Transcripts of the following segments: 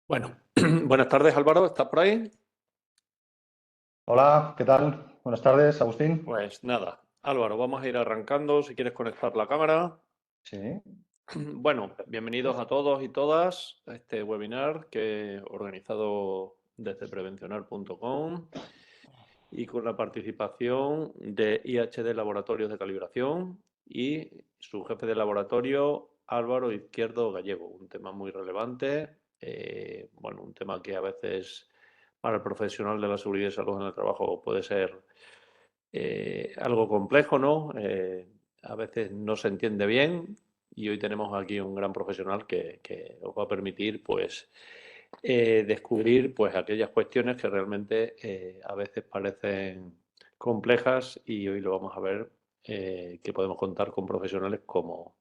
Bueno, buenas tardes Álvaro, ¿estás por ahí? Hola, ¿qué tal? Buenas tardes, Agustín. Pues nada, Álvaro, vamos a ir arrancando. Si quieres conectar la cámara. Sí, Bueno, bienvenidos a todos y todas a este webinar que he organizado desde prevencionar.com y con la participación de IHD Laboratorios de Calibración y su jefe de laboratorio, Álvaro Izquierdo Gallego. Un tema muy relevante, bueno, un tema que a veces para el profesional de la seguridad y salud en el trabajo puede ser algo complejo, ¿no? A veces no se entiende bien y hoy tenemos aquí un gran profesional que os va a permitir, pues, descubrir, pues, aquellas cuestiones que realmente a veces parecen complejas y hoy lo vamos a ver que podemos contar con profesionales como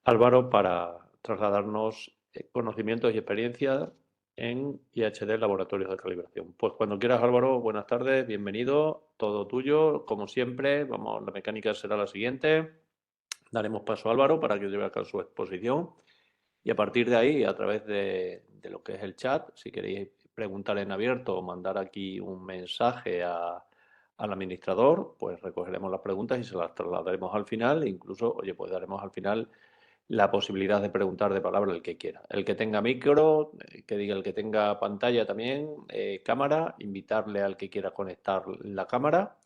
Álvaro para trasladarnos conocimientos y experiencias en IHD Laboratorios de Calibración. Pues cuando quieras, Álvaro, buenas tardes, bienvenido, todo tuyo, como siempre. Vamos, la mecánica será la siguiente. Daremos paso a Álvaro para que lleve a cabo su exposición y a partir de ahí, a través de lo que es el chat, si queréis preguntar en abierto o mandar aquí un mensaje al administrador, pues recogeremos las preguntas y se las trasladaremos al final. E incluso, oye, pues daremos al final la posibilidad de preguntar de palabra el que quiera. El que tenga micro, que diga el que tenga pantalla también, cámara, invitarle al que quiera conectar la cámara.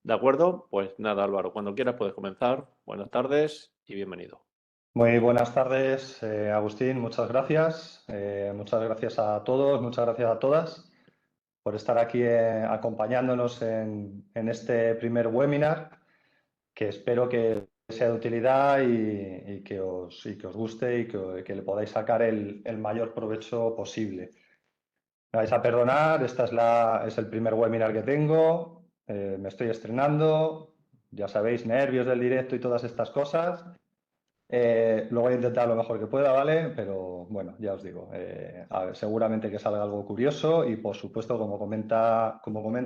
¿De acuerdo? Pues nada, Álvaro, cuando quieras puedes comenzar. Buenas tardes y bienvenido. muy buenas tardes, Agustín, muchas gracias. Muchas gracias a todos, muchas gracias a todas por estar aquí acompañándonos en este primer webinar, que espero que sea de utilidad y que os guste y que le podáis sacar el mayor provecho posible. Me vais a perdonar, es el primer webinar que tengo, me estoy estrenando, ya sabéis, nervios del directo y todas estas cosas. Lo voy a intentar lo mejor que pueda, ¿vale? Pero bueno, ya os digo, a ver, seguramente que salga algo curioso y por supuesto, como comenta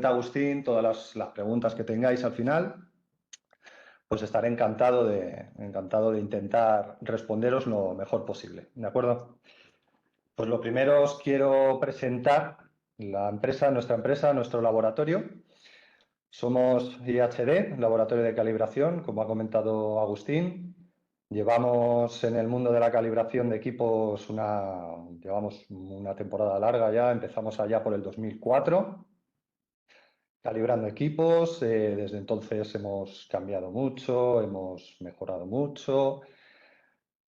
Agustín, todas las preguntas que tengáis al final, pues estaré encantado de intentar responderos lo mejor posible, ¿de acuerdo? Pues lo primero os quiero presentar nuestra empresa, nuestro laboratorio. Somos IHD, Laboratorio de Calibración, como ha comentado Agustín. Llevamos en el mundo de la calibración de equipos llevamos una temporada larga ya, empezamos allá por el 2004, calibrando equipos. Desde entonces hemos cambiado mucho, hemos mejorado mucho.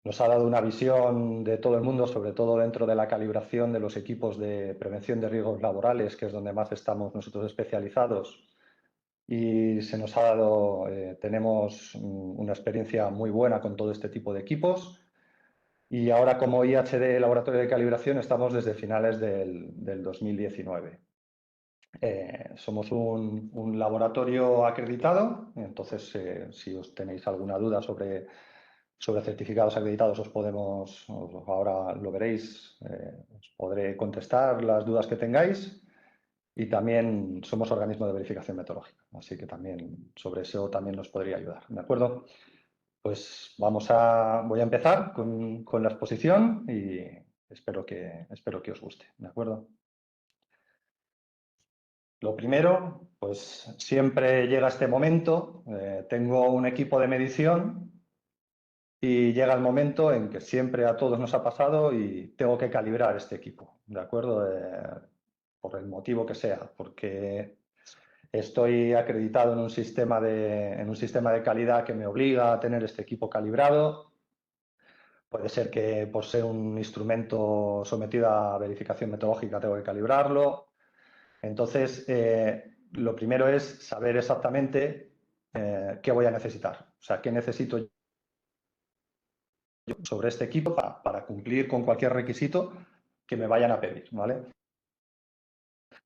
Nos ha dado una visión de todo el mundo, sobre todo dentro de la calibración de los equipos de prevención de riesgos laborales, que es donde más estamos nosotros especializados. Y tenemos una experiencia muy buena con todo este tipo de equipos. Y ahora como IHD Laboratorio de Calibración estamos desde finales del 2019. Somos un laboratorio acreditado, entonces si os tenéis alguna duda sobre certificados acreditados ahora lo veréis, os podré contestar las dudas que tengáis. Y también somos organismo de verificación metodológica, así que también sobre eso también nos podría ayudar, ¿de acuerdo? Pues voy a empezar con la exposición y espero que os guste, ¿de acuerdo? Lo primero, pues siempre llega este momento, tengo un equipo de medición y llega el momento en que siempre a todos nos ha pasado y tengo que calibrar este equipo, ¿de acuerdo? Por el motivo que sea, porque estoy acreditado en un sistema de calidad que me obliga a tener este equipo calibrado. Puede ser que por ser un instrumento sometido a verificación metodológica tengo que calibrarlo. Entonces, lo primero es saber exactamente qué voy a necesitar. O sea, qué necesito yo sobre este equipo para cumplir con cualquier requisito que me vayan a pedir, ¿vale?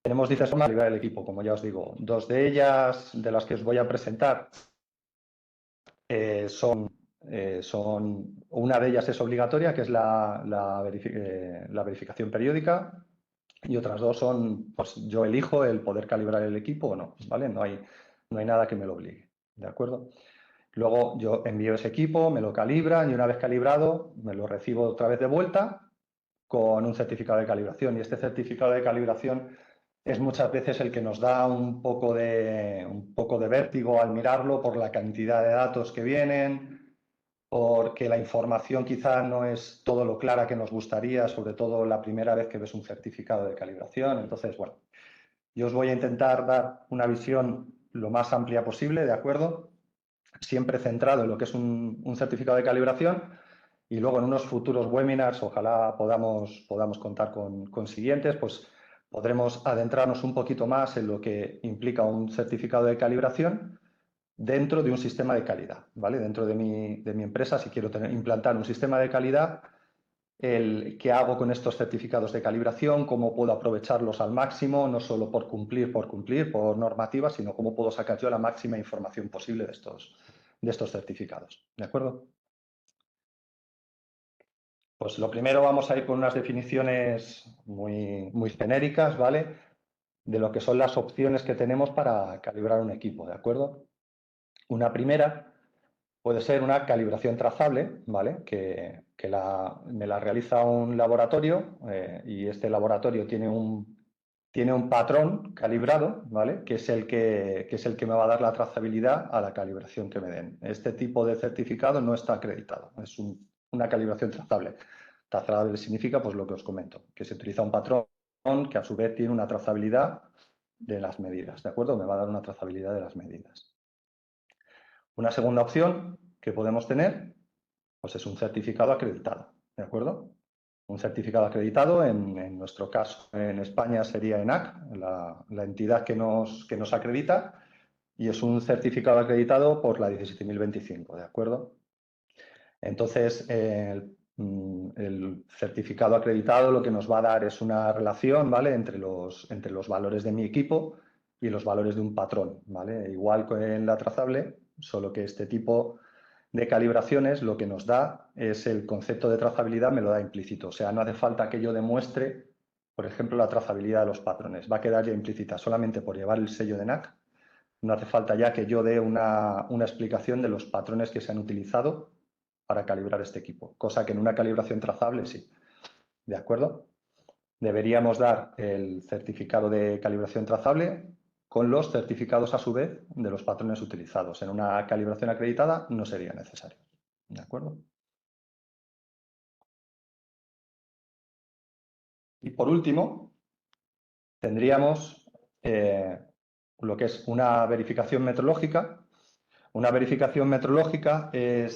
Tenemos diferentes formas de calibrar el equipo, como ya os digo. Dos de ellas, de las que os voy a presentar, una de ellas es obligatoria, que es la verificación periódica, y otras dos son, pues yo elijo el poder calibrar el equipo o no, ¿vale? No hay nada que me lo obligue, ¿de acuerdo? Luego yo envío ese equipo, me lo calibran y una vez calibrado me lo recibo otra vez de vuelta con un certificado de calibración. Y este certificado de calibración es muchas veces el que nos da un poco de vértigo al mirarlo por la cantidad de datos que vienen, porque la información quizá no es todo lo clara que nos gustaría, sobre todo la primera vez que ves un certificado de calibración. Entonces, bueno, yo os voy a intentar dar una visión lo más amplia posible, ¿de acuerdo? Siempre centrado en lo que es un certificado de calibración, y luego en unos futuros webinars, ojalá podamos contar con siguientes, pues podremos adentrarnos un poquito más en lo que implica un certificado de calibración dentro de un sistema de calidad, ¿vale? Dentro de mi empresa, si quiero implantar un sistema de calidad, qué hago con estos certificados de calibración, cómo puedo aprovecharlos al máximo, no solo por cumplir, por normativa, sino cómo puedo sacar yo la máxima información posible de estos certificados, ¿de acuerdo? Pues lo primero vamos a ir con unas definiciones muy genéricas, ¿vale? De lo que son las opciones que tenemos para calibrar un equipo, ¿de acuerdo? Una primera puede ser una calibración trazable, ¿vale? Que me la realiza un laboratorio y este laboratorio tiene un patrón calibrado, ¿vale? Que es el que me va a dar la trazabilidad a la calibración que me den. Este tipo de certificado no está acreditado, es una calibración trazable. Trazable significa, pues lo que os comento, que se utiliza un patrón que a su vez tiene una trazabilidad de las medidas, ¿de acuerdo? Me va a dar una trazabilidad de las medidas. Una segunda opción que podemos tener, pues es un certificado acreditado, ¿de acuerdo? Un certificado acreditado, en nuestro caso en España sería ENAC, la entidad que nos acredita, y es un certificado acreditado por la 17.025, ¿de acuerdo? Entonces, el certificado acreditado lo que nos va a dar es una relación, ¿vale? entre los valores de mi equipo y los valores de un patrón, ¿vale? Igual que en la trazable, solo que este tipo de calibraciones lo que nos da es el concepto de trazabilidad, me lo da implícito. O sea, no hace falta que yo demuestre, por ejemplo, la trazabilidad de los patrones. Va a quedar ya implícita solamente por llevar el sello de NAC. No hace falta ya que yo dé una explicación de los patrones que se han utilizado para calibrar este equipo, cosa que en una calibración trazable sí. ¿De acuerdo? Deberíamos dar el certificado de calibración trazable con los certificados a su vez de los patrones utilizados. En una calibración acreditada no sería necesario. ¿De acuerdo? Y por último, tendríamos lo que es una verificación metrológica. Una verificación metrológica hay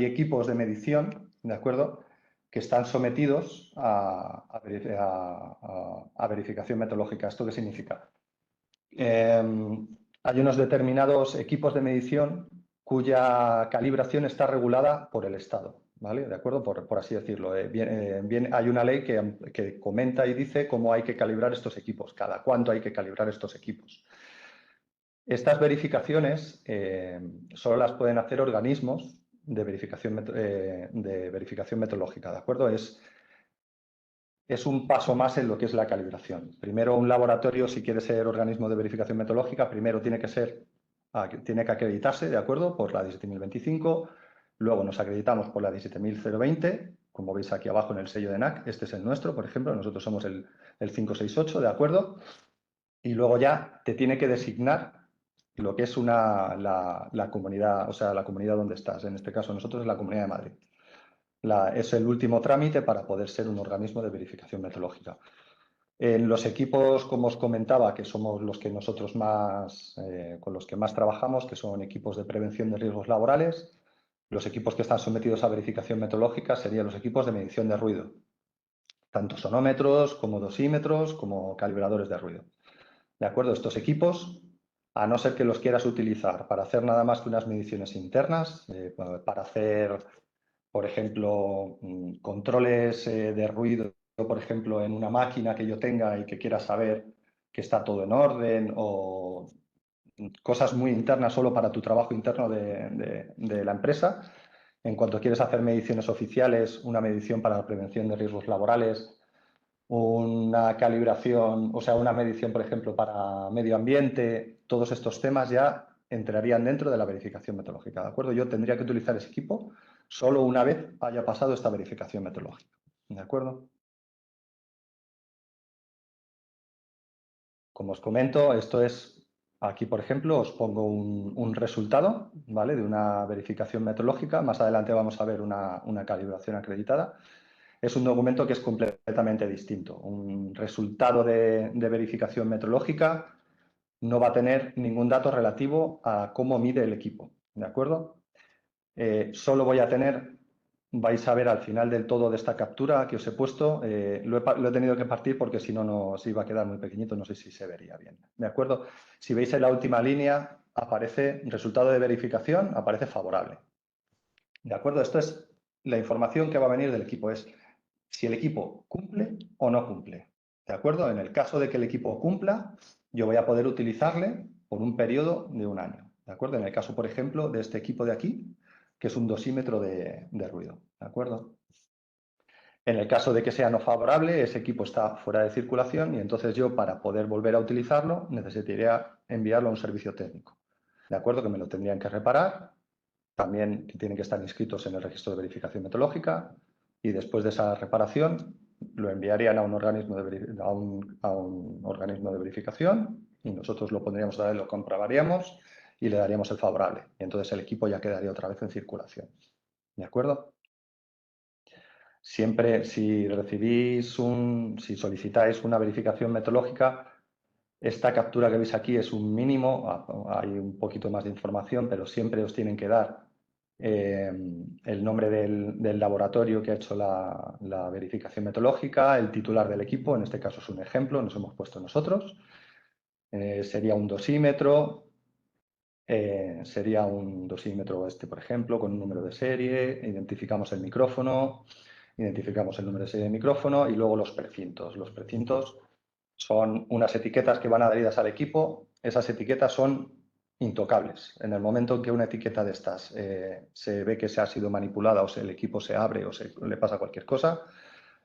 equipos de medición, ¿de acuerdo?, que están sometidos a verificación metrológica. ¿Esto qué significa? Hay unos determinados equipos de medición cuya calibración está regulada por el Estado, ¿vale? ¿De acuerdo? Por así decirlo. Hay una ley que comenta y dice cómo hay que calibrar estos equipos, cada cuánto hay que calibrar estos equipos. Estas verificaciones solo las pueden hacer organismos de verificación metrológica, ¿de acuerdo? Es un paso más en lo que es la calibración. Primero, un laboratorio, si quiere ser organismo de verificación metrológica, primero tiene que acreditarse, ¿de acuerdo?, por la 17.025. Luego nos acreditamos por la 17.020, como veis aquí abajo en el sello de NAC. Este es el nuestro, por ejemplo. Nosotros somos el 568, ¿de acuerdo? Y luego ya te tiene que designar lo que es la comunidad, o sea, la comunidad donde estás. En este caso, nosotros es la Comunidad de Madrid. Es el último trámite para poder ser un organismo de verificación metrológica. En los equipos, como os comentaba, que somos los que nosotros con los que más trabajamos, que son equipos de prevención de riesgos laborales, los equipos que están sometidos a verificación metrológica serían los equipos de medición de ruido, tanto sonómetros como dosímetros como calibradores de ruido. ¿De acuerdo? Estos equipos, a no ser que los quieras utilizar para hacer nada más que unas mediciones internas, para hacer, por ejemplo, controles de ruido, por ejemplo, en una máquina que yo tenga y que quiera saber que está todo en orden, o cosas muy internas solo para tu trabajo interno de la empresa. En cuanto quieres hacer mediciones oficiales, una medición para la prevención de riesgos laborales, una calibración, o sea, una medición, por ejemplo, para medio ambiente, todos estos temas ya entrarían dentro de la verificación metrológica, ¿de acuerdo? Yo tendría que utilizar ese equipo solo una vez haya pasado esta verificación metodológica. ¿De acuerdo? Como os comento, esto es, aquí por ejemplo, os pongo un resultado, ¿vale?, de una verificación metodológica. Más adelante vamos a ver una calibración acreditada. Es un documento que es completamente distinto. Un resultado de verificación metodológica no va a tener ningún dato relativo a cómo mide el equipo, ¿de acuerdo? Solo voy a tener, vais a ver al final del todo de esta captura que os he puesto, lo he tenido que partir porque si no, no se iba a quedar muy pequeñito, no sé si se vería bien, ¿de acuerdo? Si veis en la última línea, aparece resultado de verificación, aparece favorable, ¿de acuerdo? Esto es la información que va a venir del equipo, es si el equipo cumple o no cumple, ¿de acuerdo? En el caso de que el equipo cumpla, yo voy a poder utilizarle por un periodo de un año, ¿de acuerdo? En el caso, por ejemplo, de este equipo de aquí, que es un dosímetro de ruido, ¿de acuerdo? En el caso de que sea no favorable, ese equipo está fuera de circulación y entonces yo, para poder volver a utilizarlo, necesitaría enviarlo a un servicio técnico, ¿de acuerdo? Que me lo tendrían que reparar, también que tienen que estar inscritos en el registro de verificación metodológica, y después de esa reparación lo enviarían a un organismo de verificación y nosotros lo pondríamos a él, lo comprobaríamos y le daríamos el favorable. Y entonces el equipo ya quedaría otra vez en circulación. ¿De acuerdo? Siempre, si solicitáis una verificación metodológica, esta captura que veis aquí es un mínimo, hay un poquito más de información, pero siempre os tienen que dar el nombre del laboratorio que ha hecho la verificación metodológica, el titular del equipo, en este caso es un ejemplo, nos hemos puesto nosotros, sería un dosímetro, por ejemplo, con un número de serie, identificamos el micrófono, identificamos el número de serie de micrófono y luego los precintos. Los precintos son unas etiquetas que van adheridas al equipo. Esas etiquetas son intocables. En el momento en que una etiqueta de estas se ve que se ha sido manipulada o el equipo se abre o le pasa cualquier cosa,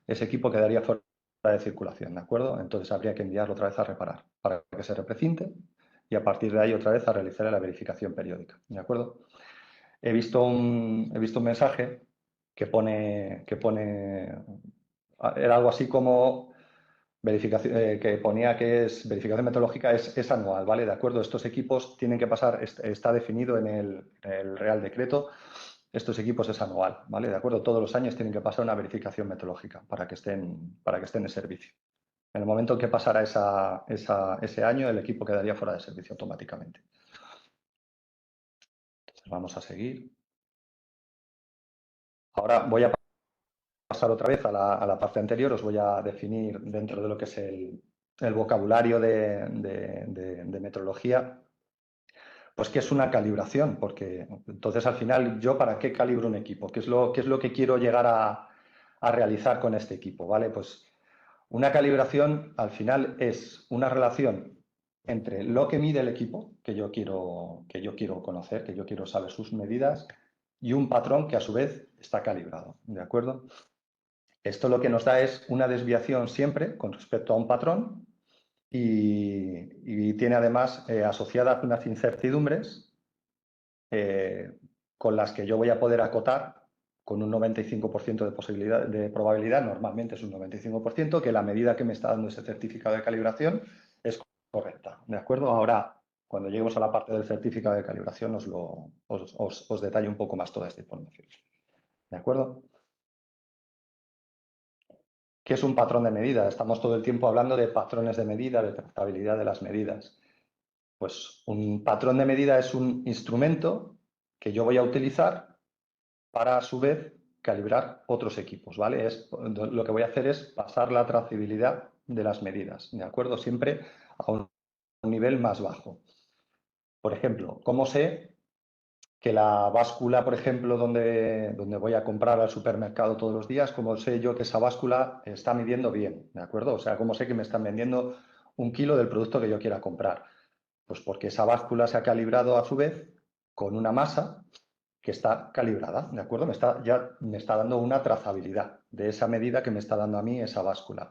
ese equipo quedaría fuera de circulación, ¿de acuerdo? Entonces habría que enviarlo otra vez a reparar para que se reprecinte y a partir de ahí otra vez a realizar la verificación periódica, ¿de acuerdo? He visto un mensaje que pone, era algo así como verificación, que ponía que es verificación metodológica es anual, ¿vale? De acuerdo, estos equipos tienen que pasar, está definido en el Real Decreto, estos equipos es anual, ¿vale? De acuerdo, todos los años tienen que pasar una verificación metodológica para que estén en servicio. En el momento en que pasara ese año, el equipo quedaría fuera de servicio automáticamente. Entonces vamos a seguir. Ahora voy a pasar otra vez a la parte anterior, os voy a definir dentro de lo que es el vocabulario de metrología, pues qué es una calibración, porque entonces al final yo para qué calibro un equipo, qué es lo que quiero llegar a realizar con este equipo, ¿vale? Pues una calibración al final es una relación entre lo que mide el equipo, que yo quiero conocer, que yo quiero saber sus medidas, y un patrón que a su vez está calibrado, ¿de acuerdo? Esto lo que nos da es una desviación siempre con respecto a un patrón y tiene además asociadas unas incertidumbres con las que yo voy a poder acotar con un 95% de probabilidad, normalmente es un 95%, que la medida que me está dando ese certificado de calibración es correcta. ¿De acuerdo? Ahora, cuando lleguemos a la parte del certificado de calibración, os detallo un poco más toda esta información. ¿De acuerdo? ¿Qué es un patrón de medida? Estamos todo el tiempo hablando de patrones de medida, de trazabilidad de las medidas. Pues un patrón de medida es un instrumento que yo voy a utilizar para, a su vez, calibrar otros equipos, ¿vale? Lo que voy a hacer es pasar la trazabilidad de las medidas, ¿de acuerdo? Siempre a un nivel más bajo. Por ejemplo, ¿cómo sé que la báscula, por ejemplo, donde voy a comprar al supermercado todos los días, cómo sé yo que esa báscula está midiendo bien, ¿de acuerdo? O sea, ¿cómo sé que me están vendiendo 1 kilo del producto que yo quiera comprar? Pues porque esa báscula se ha calibrado a su vez con una masa que está calibrada, ¿de acuerdo? Ya me está dando una trazabilidad de esa medida que me está dando a mí esa báscula.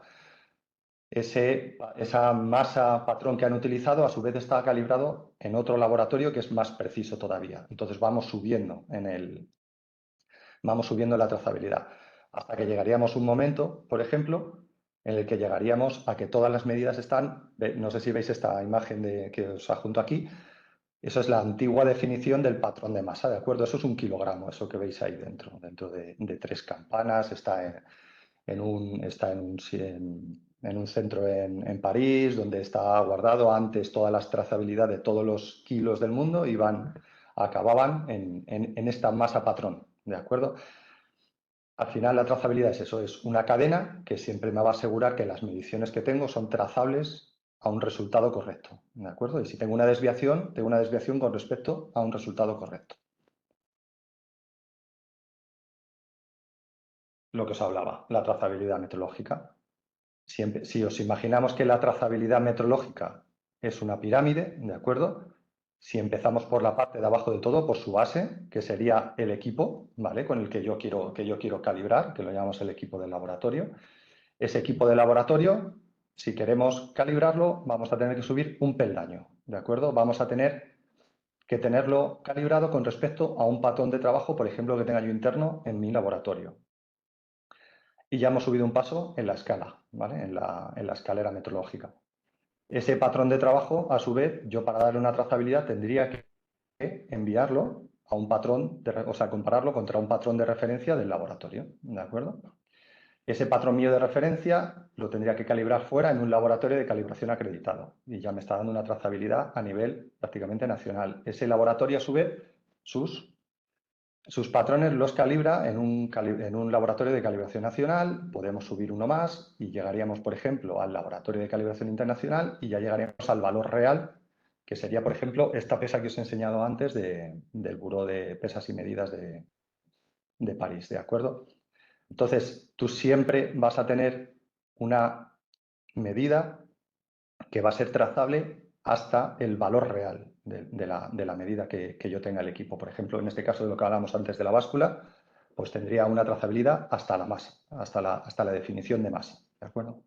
Esa masa patrón que han utilizado a su vez está calibrado en otro laboratorio que es más preciso todavía. Entonces vamos subiendo vamos subiendo la trazabilidad, hasta que llegaríamos a un momento, por ejemplo, en el que llegaríamos a que todas las medidas están, no sé si veis esta imagen que os adjunto aquí, eso es la antigua definición del patrón de masa, ¿de acuerdo? Eso es 1 kilogramo, eso que veis ahí dentro de 3 campanas, está en un centro en París, donde está guardado antes toda la trazabilidad de todos los kilos del mundo y acababan en esta masa patrón, ¿de acuerdo? Al final la trazabilidad es eso, es una cadena que siempre me va a asegurar que las mediciones que tengo son trazables a un resultado correcto, ¿de acuerdo? Y si tengo una desviación con respecto a un resultado correcto. Lo que os hablaba, la trazabilidad metrológica. Si os imaginamos que la trazabilidad metrológica es una pirámide, ¿de acuerdo? Si empezamos por la parte de abajo de todo, por su base, que sería el equipo, ¿vale? Con el que yo quiero calibrar, que lo llamamos el equipo del laboratorio. Ese equipo de laboratorio, si queremos calibrarlo, vamos a tener que subir un peldaño, ¿de acuerdo? Vamos a tener que tenerlo calibrado con respecto a un patrón de trabajo, por ejemplo, que tenga yo interno en mi laboratorio. Y ya hemos subido un paso en la escala, ¿vale? En la escalera metrológica. Ese patrón de trabajo, a su vez, yo para darle una trazabilidad tendría que enviarlo a un patrón, o sea, compararlo contra un patrón de referencia del laboratorio, ¿de acuerdo? Ese patrón mío de referencia lo tendría que calibrar fuera en un laboratorio de calibración acreditado y ya me está dando una trazabilidad a nivel prácticamente nacional. Ese laboratorio, a su vez, sus patrones los calibra en un laboratorio de calibración nacional, podemos subir uno más y llegaríamos, por ejemplo, al laboratorio de calibración internacional y ya llegaríamos al valor real, que sería, por ejemplo, esta pesa que os he enseñado antes del Buró de Pesas y Medidas de París, ¿de acuerdo? Entonces, tú siempre vas a tener una medida que va a ser trazable hasta el valor real de la medida que yo tenga el equipo. Por ejemplo, en este caso de lo que hablábamos antes de la báscula, pues tendría una trazabilidad hasta la masa, hasta la definición de masa. ¿De acuerdo?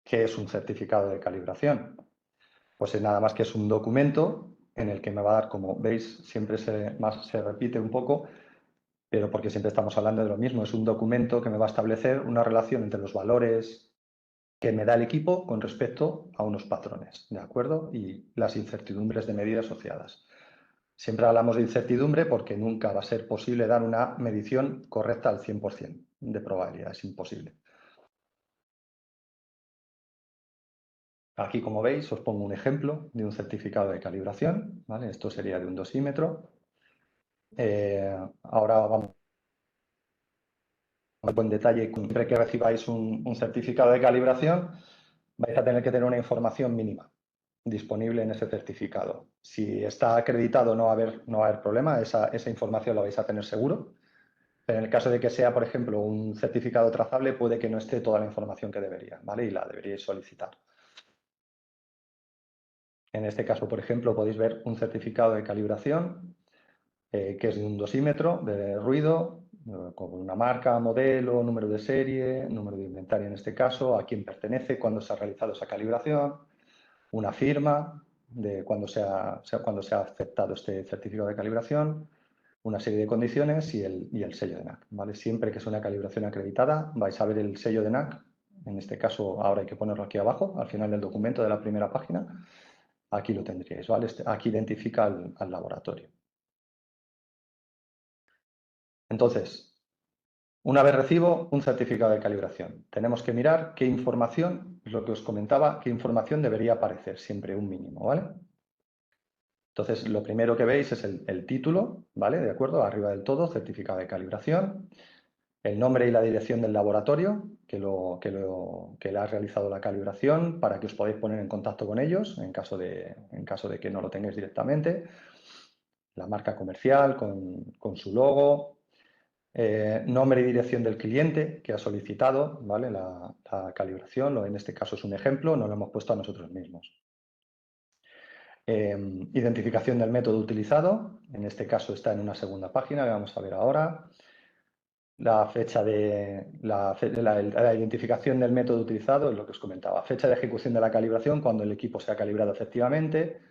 ¿Qué es un certificado de calibración? Pues es nada más que es un documento en el que me va a dar, como veis, siempre se repite un poco, pero porque siempre estamos hablando de lo mismo. Es un documento que me va a establecer una relación entre los valores que me da el equipo con respecto a unos patrones, ¿de acuerdo? Y las incertidumbres de medida asociadas. Siempre hablamos de incertidumbre porque nunca va a ser posible dar una medición correcta al 100% de probabilidad, es imposible. Aquí, como veis, os pongo un ejemplo de un certificado de calibración, ¿vale? Esto sería de un dosímetro. Ahora vamos a ver en detalle, siempre que recibáis un certificado de calibración, vais a tener que tener una información mínima disponible en ese certificado. Si está acreditado no va a haber problema, esa información la vais a tener seguro. Pero en el caso de que sea, por ejemplo, un certificado trazable, puede que no esté toda la información que debería, ¿vale? Y la deberíais solicitar. En este caso, por ejemplo, podéis ver un certificado de calibración que es de un dosímetro de ruido, con una marca, modelo, número de serie, número de inventario en este caso, a quién pertenece, cuándo se ha realizado esa calibración, una firma de cuando se ha aceptado este certificado de calibración, una serie de condiciones y el sello de NAC. ¿Vale? Siempre que es una calibración acreditada, vais a ver el sello de NAC. En este caso, ahora hay que ponerlo aquí abajo, al final del documento de la primera página. Aquí lo tendríais, ¿vale? Aquí identifica al laboratorio. Entonces, una vez recibo un certificado de calibración, tenemos que mirar qué información, es lo que os comentaba, qué información debería aparecer, siempre un mínimo, ¿vale? Entonces, lo primero que veis es el título, ¿vale? De acuerdo, arriba del todo, certificado de calibración, el nombre y la dirección del laboratorio que le ha realizado la calibración para que os podáis poner en contacto con ellos en caso de que no lo tengáis directamente, la marca comercial con su logo, nombre y dirección del cliente que ha solicitado, ¿vale? la calibración, en este caso es un ejemplo, no lo hemos puesto a nosotros mismos. Identificación del método utilizado, en este caso está en una segunda página que vamos a ver ahora. La fecha la identificación del método utilizado es lo que os comentaba. Fecha de ejecución de la calibración cuando el equipo se ha calibrado efectivamente.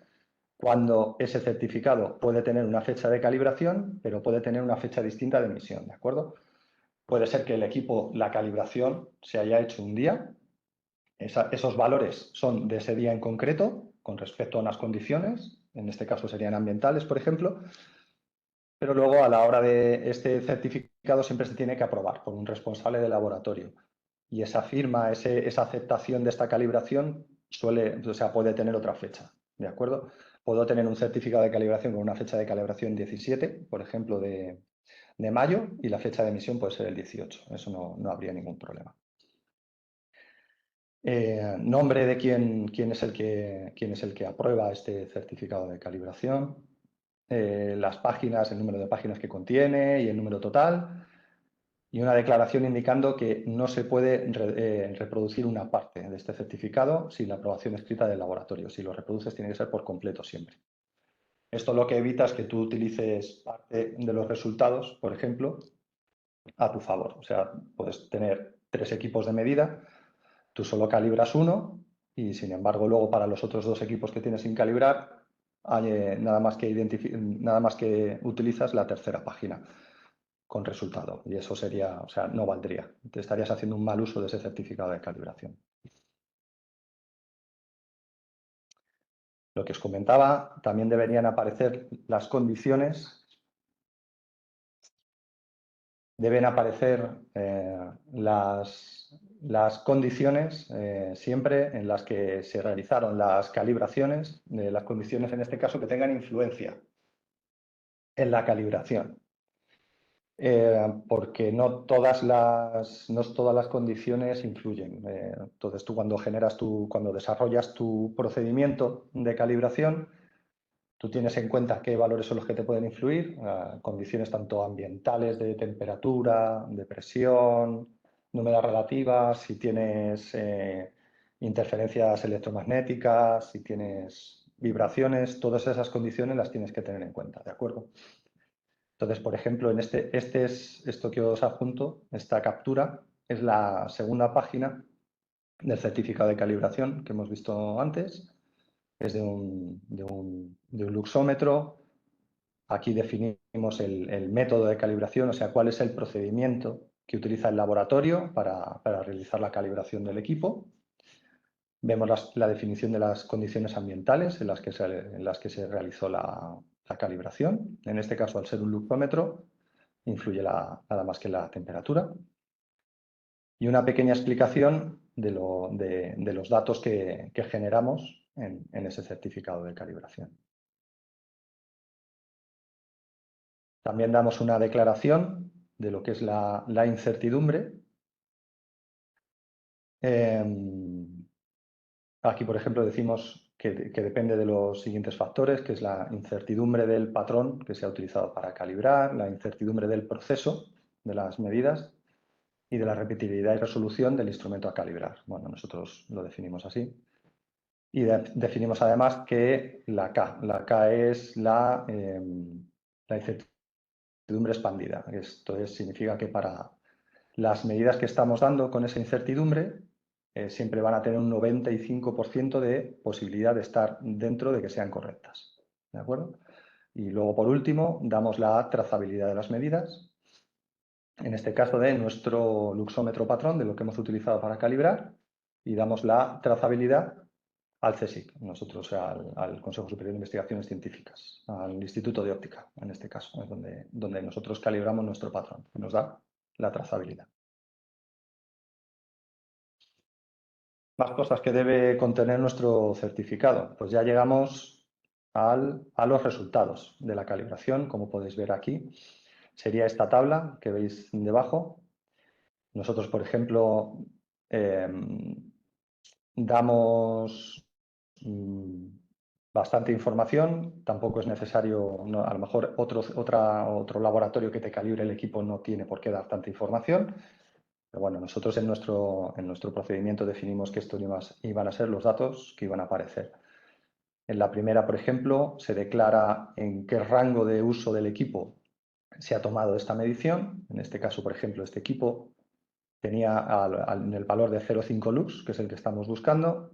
cuando ese certificado puede tener una fecha de calibración, pero puede tener una fecha distinta de emisión, ¿de acuerdo? Puede ser que el equipo, la calibración se haya hecho un día, esos valores son de ese día en concreto, con respecto a unas condiciones, en este caso serían ambientales, por ejemplo, pero luego a la hora de este certificado siempre se tiene que aprobar por un responsable de laboratorio. Y esa firma, esa aceptación de esta calibración puede tener otra fecha, ¿de acuerdo? Puedo tener un certificado de calibración con una fecha de calibración 17, por ejemplo, de mayo, y la fecha de emisión puede ser el 18. Eso no habría ningún problema. Nombre de quién es el que aprueba este certificado de calibración, las páginas, el número de páginas que contiene y el número total, y una declaración indicando que no se puede reproducir una parte de este certificado sin la aprobación escrita del laboratorio. Si lo reproduces tiene que ser por completo siempre. Esto lo que evita es que tú utilices parte de los resultados, por ejemplo, a tu favor. O sea, puedes tener 3 equipos de medida, tú solo calibras uno y, sin embargo, luego para los otros 2 equipos que tienes sin calibrar, nada más que utilizas la tercera página con resultado. Y eso sería, o sea, no valdría. Te estarías haciendo un mal uso de ese certificado de calibración. Lo que os comentaba, también deberían aparecer las condiciones. Deben aparecer las condiciones siempre en las que se realizaron las calibraciones, las condiciones en este caso que tengan influencia en la calibración. Porque no todas las condiciones influyen. Entonces, tú cuando desarrollas tu procedimiento de calibración, tú tienes en cuenta qué valores son los que te pueden influir, condiciones tanto ambientales, de temperatura, de presión, humedad relativa, si tienes interferencias electromagnéticas, si tienes vibraciones, todas esas condiciones las tienes que tener en cuenta, ¿de acuerdo? Entonces, por ejemplo, en esto que os adjunto, esta captura, es la segunda página del certificado de calibración que hemos visto antes. Es de un luxómetro. Aquí definimos el método de calibración, o sea, cuál es el procedimiento que utiliza el laboratorio para realizar la calibración del equipo. Vemos la definición de las condiciones ambientales en las que se realizó la calibración. En este caso, al ser un luxómetro, influye nada más que la temperatura. Y una pequeña explicación de los datos que generamos en ese certificado de calibración. También damos una declaración de lo que es la incertidumbre. Aquí, por ejemplo, decimos que depende de los siguientes factores, que es la incertidumbre del patrón que se ha utilizado para calibrar, la incertidumbre del proceso de las medidas y de la repetibilidad y resolución del instrumento a calibrar. Bueno, nosotros lo definimos así. Y definimos además que la K es la incertidumbre expandida. Esto significa que para las medidas que estamos dando con esa incertidumbre siempre van a tener un 95% de posibilidad de estar dentro de que sean correctas. ¿De acuerdo? Y luego, por último, damos la trazabilidad de las medidas. En este caso de nuestro luxómetro patrón, de lo que hemos utilizado para calibrar, y damos la trazabilidad al CSIC, nosotros al Consejo Superior de Investigaciones Científicas, al Instituto de Óptica, en este caso, es donde nosotros calibramos nuestro patrón, que nos da la trazabilidad. Más cosas que debe contener nuestro certificado. Pues ya llegamos a los resultados de la calibración, como podéis ver aquí. Sería esta tabla que veis debajo. Nosotros, por ejemplo, damos bastante información. Tampoco es necesario, a lo mejor otro laboratorio que te calibre el equipo no tiene por qué dar tanta información. Pero bueno, nosotros en nuestro procedimiento definimos que estos iban a ser los datos que iban a aparecer. En la primera, por ejemplo, se declara en qué rango de uso del equipo se ha tomado esta medición. En este caso, por ejemplo, este equipo tenía en el valor de 0,5 lux, que es el que estamos buscando.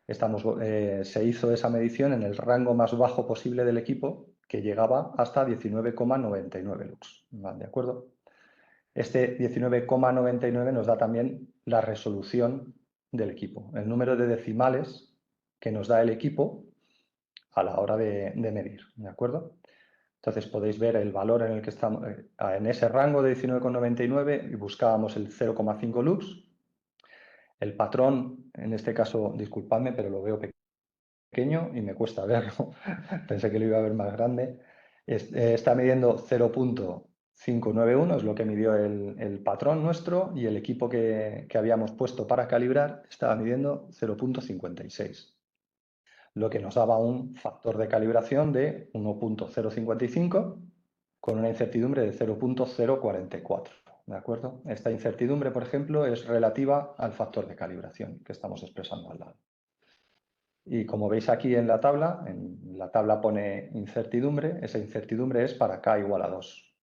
se hizo esa medición en el rango más bajo posible del equipo, que llegaba hasta 19,99 lux. ¿De acuerdo? Este 19,99 nos da también la resolución del equipo, el número de decimales que nos da el equipo a la hora de medir. ¿De acuerdo? Entonces podéis ver el valor en el que estamos, en ese rango de 19,99 y buscábamos el 0,5 lux. El patrón, en este caso, disculpadme, pero lo veo pequeño y me cuesta verlo. Pensé que lo iba a ver más grande. Está midiendo 0,591, es lo que midió el patrón nuestro, y el equipo que habíamos puesto para calibrar estaba midiendo 0,56, lo que nos daba un factor de calibración de 1,055 con una incertidumbre de 0,044. ¿De acuerdo? Esta incertidumbre, por ejemplo, es relativa al factor de calibración que estamos expresando al lado. Y como veis aquí en la tabla pone incertidumbre, esa incertidumbre es para k igual a 2.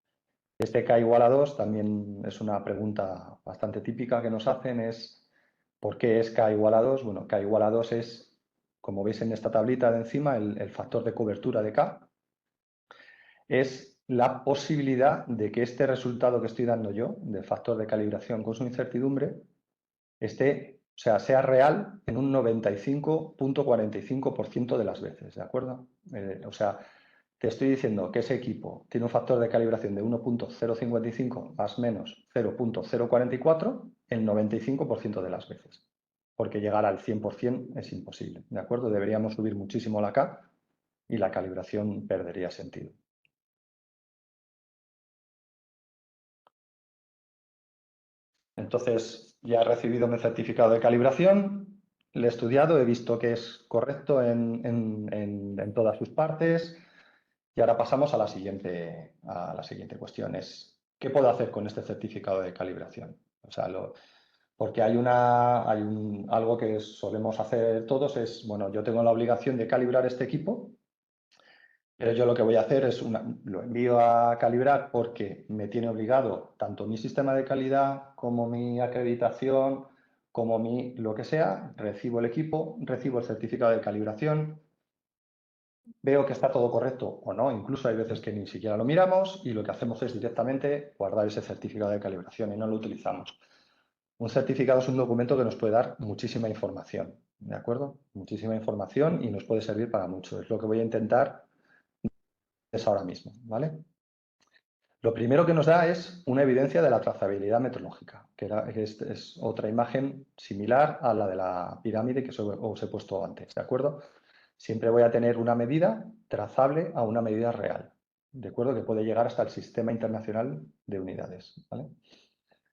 Este k igual a 2 también es una pregunta bastante típica que nos hacen, es ¿por qué es k igual a 2? Bueno, k igual a 2 es, como veis en esta tablita de encima, el factor de cobertura de k, es la posibilidad de que este resultado que estoy dando yo, del factor de calibración con su incertidumbre, sea real en un 95,45% de las veces, ¿de acuerdo? O sea, te estoy diciendo que ese equipo tiene un factor de calibración de 1,055 más menos 0,044 el 95% de las veces, porque llegar al 100% es imposible, ¿de acuerdo? Deberíamos subir muchísimo la K y la calibración perdería sentido. Entonces, ya he recibido mi certificado de calibración, le he estudiado, he visto que es correcto en todas sus partes y ahora pasamos a la siguiente cuestión. ¿Qué puedo hacer con este certificado de calibración? O sea, porque algo que solemos hacer todos es, bueno, yo tengo la obligación de calibrar este equipo, pero yo lo que voy a hacer es, lo envío a calibrar porque me tiene obligado tanto mi sistema de calidad como mi acreditación, como lo que sea, recibo el equipo, recibo el certificado de calibración, veo que está todo correcto o no, incluso hay veces que ni siquiera lo miramos y lo que hacemos es directamente guardar ese certificado de calibración y no lo utilizamos. Un certificado es un documento que nos puede dar muchísima información, ¿de acuerdo? Muchísima información y nos puede servir para mucho. Es lo que voy a intentar ahora mismo, ¿vale? Lo primero que nos da es una evidencia de la trazabilidad metrológica, que es otra imagen similar a la de la pirámide que os he puesto antes, ¿de acuerdo? Siempre voy a tener una medida trazable a una medida real, ¿de acuerdo? Que puede llegar hasta el Sistema Internacional de Unidades, ¿vale?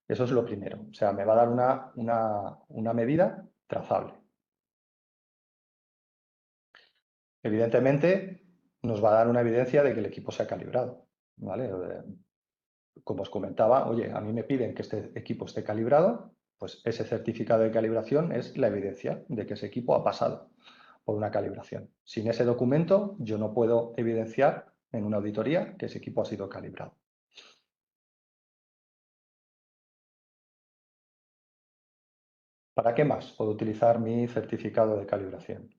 Eso es lo primero, o sea, me va a dar una medida trazable. Evidentemente, nos va a dar una evidencia de que el equipo se ha calibrado, ¿vale? Como os comentaba, oye, a mí me piden que este equipo esté calibrado, pues ese certificado de calibración es la evidencia de que ese equipo ha pasado por una calibración. Sin ese documento, yo no puedo evidenciar en una auditoría que ese equipo ha sido calibrado. ¿Para qué más puedo utilizar mi certificado de calibración?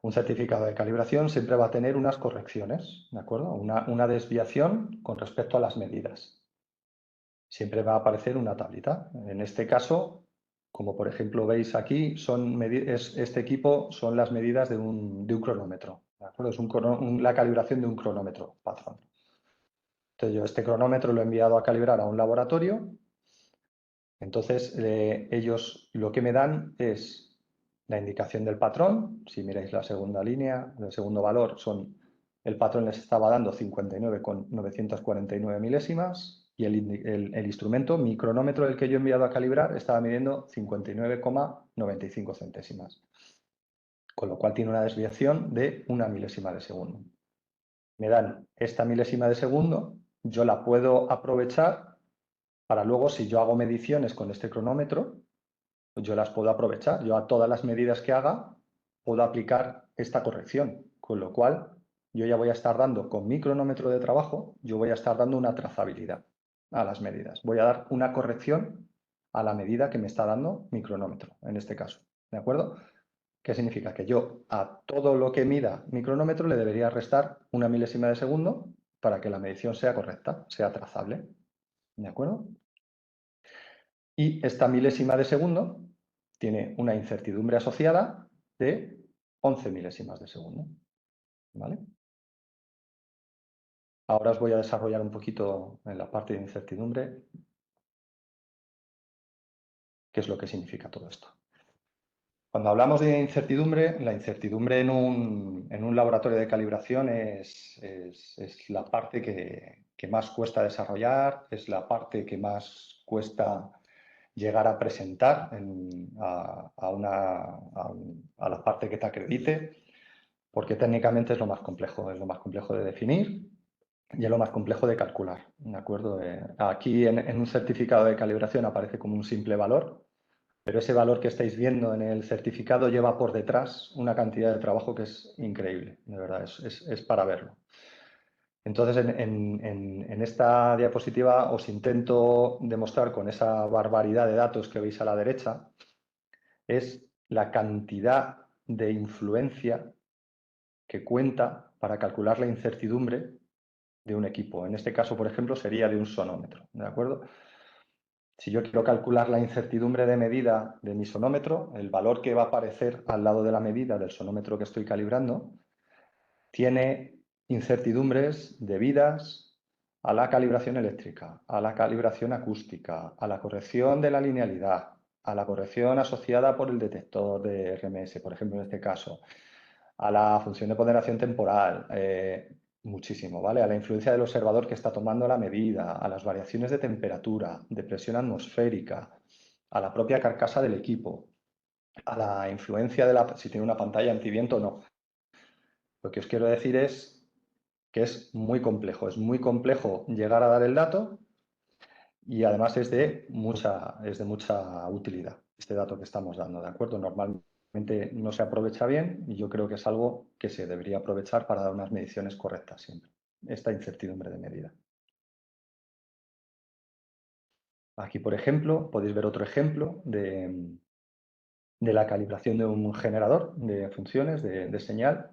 Un certificado de calibración siempre va a tener unas correcciones, ¿de acuerdo? Una desviación con respecto a las medidas. Siempre va a aparecer una tablita. En este caso, como por ejemplo veis aquí, este equipo son las medidas de un cronómetro, ¿de acuerdo? Es la calibración de un cronómetro patrón. Entonces yo este cronómetro lo he enviado a calibrar a un laboratorio. Entonces ellos lo que me dan es la indicación del patrón. Si miráis la segunda línea, el segundo valor el patrón les estaba dando 59,949 milésimas y el instrumento, mi cronómetro, el que yo he enviado a calibrar, estaba midiendo 59,95 centésimas, con lo cual tiene una desviación de 1 milésima de segundo. Me dan esta milésima de segundo, yo la puedo aprovechar para luego, si yo hago mediciones con este cronómetro, yo las puedo aprovechar. Yo a todas las medidas que haga puedo aplicar esta corrección, con lo cual yo ya voy a estar dando con mi cronómetro de trabajo, yo voy a estar dando una trazabilidad a las medidas. Voy a dar una corrección a la medida que me está dando mi cronómetro, en este caso. ¿De acuerdo? ¿Qué significa? Que yo a todo lo que mida mi cronómetro le debería restar una milésima de segundo para que la medición sea correcta, sea trazable. ¿De acuerdo? Y esta milésima de segundo tiene una incertidumbre asociada de 11 milésimas de segundo. ¿Vale? Ahora os voy a desarrollar un poquito en la parte de incertidumbre qué es lo que significa todo esto. Cuando hablamos de incertidumbre, la incertidumbre en un laboratorio de calibración es la parte que más cuesta desarrollar, es la parte que más cuesta llegar a presentar a la parte que te acredite, porque técnicamente es lo más complejo de definir y es lo más complejo de calcular. ¿De acuerdo? Aquí en un certificado de calibración aparece como un simple valor, pero ese valor que estáis viendo en el certificado lleva por detrás una cantidad de trabajo que es increíble, de verdad, es para verlo. Entonces, en esta diapositiva os intento demostrar con esa barbaridad de datos que veis a la derecha, es la cantidad de influencia que cuenta para calcular la incertidumbre de un equipo. En este caso, por ejemplo, sería de un sonómetro, ¿de acuerdo? Si yo quiero calcular la incertidumbre de medida de mi sonómetro, el valor que va a aparecer al lado de la medida del sonómetro que estoy calibrando, tiene incertidumbres debidas a la calibración eléctrica, a la calibración acústica, a la corrección de la linealidad, a la corrección asociada por el detector de RMS, por ejemplo, en este caso, a la función de ponderación temporal, muchísimo, ¿vale? A la influencia del observador que está tomando la medida, a las variaciones de temperatura, de presión atmosférica, a la propia carcasa del equipo, a la influencia de si tiene una pantalla antiviento o no. Lo que os quiero decir es que es muy complejo llegar a dar el dato y además es de mucha utilidad este dato que estamos dando, ¿de acuerdo? Normalmente no se aprovecha bien y yo creo que es algo que se debería aprovechar para dar unas mediciones correctas siempre, esta incertidumbre de medida. Aquí, por ejemplo, podéis ver otro ejemplo de la calibración de un generador de funciones, de señal.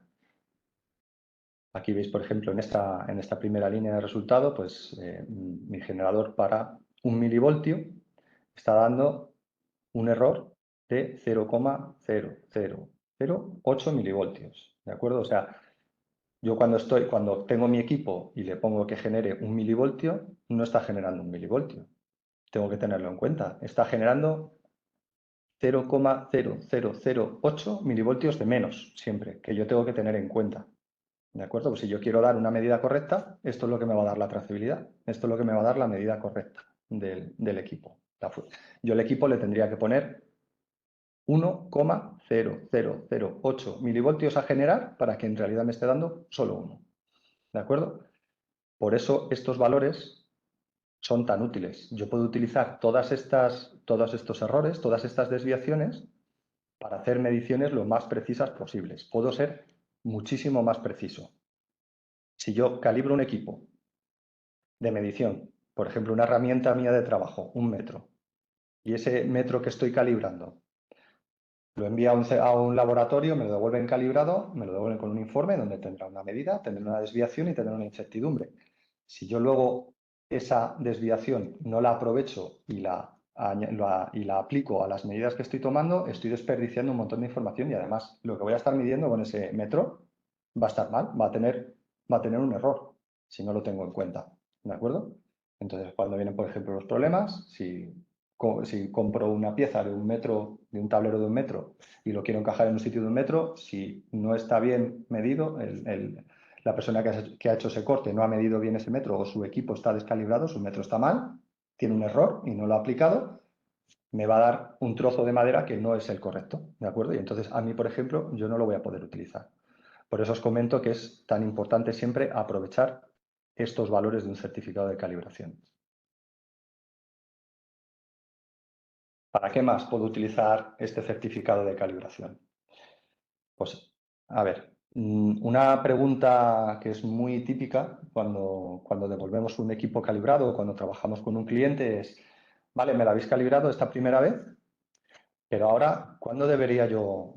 Aquí veis, por ejemplo, en esta primera línea de resultado, pues mi generador para 1 milivoltio está dando un error de 0,0008 milivoltios, ¿de acuerdo? O sea, yo cuando tengo mi equipo y le pongo que genere 1 milivoltio, no está generando 1 milivoltio. Tengo que tenerlo en cuenta. Está generando 0,0008 milivoltios de menos, siempre, que yo tengo que tener en cuenta. ¿De acuerdo? Pues si yo quiero dar una medida correcta, esto es lo que me va a dar la trazabilidad. Esto es lo que me va a dar la medida correcta del equipo. Yo al equipo le tendría que poner 1,0008 milivoltios a generar para que en realidad me esté dando solo 1. ¿De acuerdo? Por eso estos valores son tan útiles. Yo puedo utilizar todos estos errores, todas estas desviaciones para hacer mediciones lo más precisas posibles. Puedo ser muchísimo más preciso. Si yo calibro un equipo de medición, por ejemplo, una herramienta mía de trabajo, 1 metro, y ese metro que estoy calibrando lo envío a un laboratorio, me lo devuelven calibrado, me lo devuelven con un informe donde tendrá una medida, tendrá una desviación y tendrá una incertidumbre. Si yo luego esa desviación no la aprovecho y la aplico a las medidas que estoy tomando, estoy desperdiciando un montón de información y además lo que voy a estar midiendo con ese metro va a estar mal, va a tener un error si no lo tengo en cuenta. ¿De acuerdo? Entonces, cuando vienen, por ejemplo, los problemas, si compro una pieza de 1 metro, de un tablero de 1 metro y lo quiero encajar en un sitio de 1 metro, si no está bien medido, la persona que ha hecho ese corte no ha medido bien ese metro o su equipo está descalibrado, su metro está mal, tiene un error y no lo ha aplicado, me va a dar un trozo de madera que no es el correcto, ¿de acuerdo? Y entonces a mí, por ejemplo, yo no lo voy a poder utilizar. Por eso os comento que es tan importante siempre aprovechar estos valores de un certificado de calibración. ¿Para qué más puedo utilizar este certificado de calibración? Pues, a ver, una pregunta que es muy típica cuando devolvemos un equipo calibrado o cuando trabajamos con un cliente es, vale, me lo habéis calibrado esta primera vez, pero ahora, ¿cuándo debería yo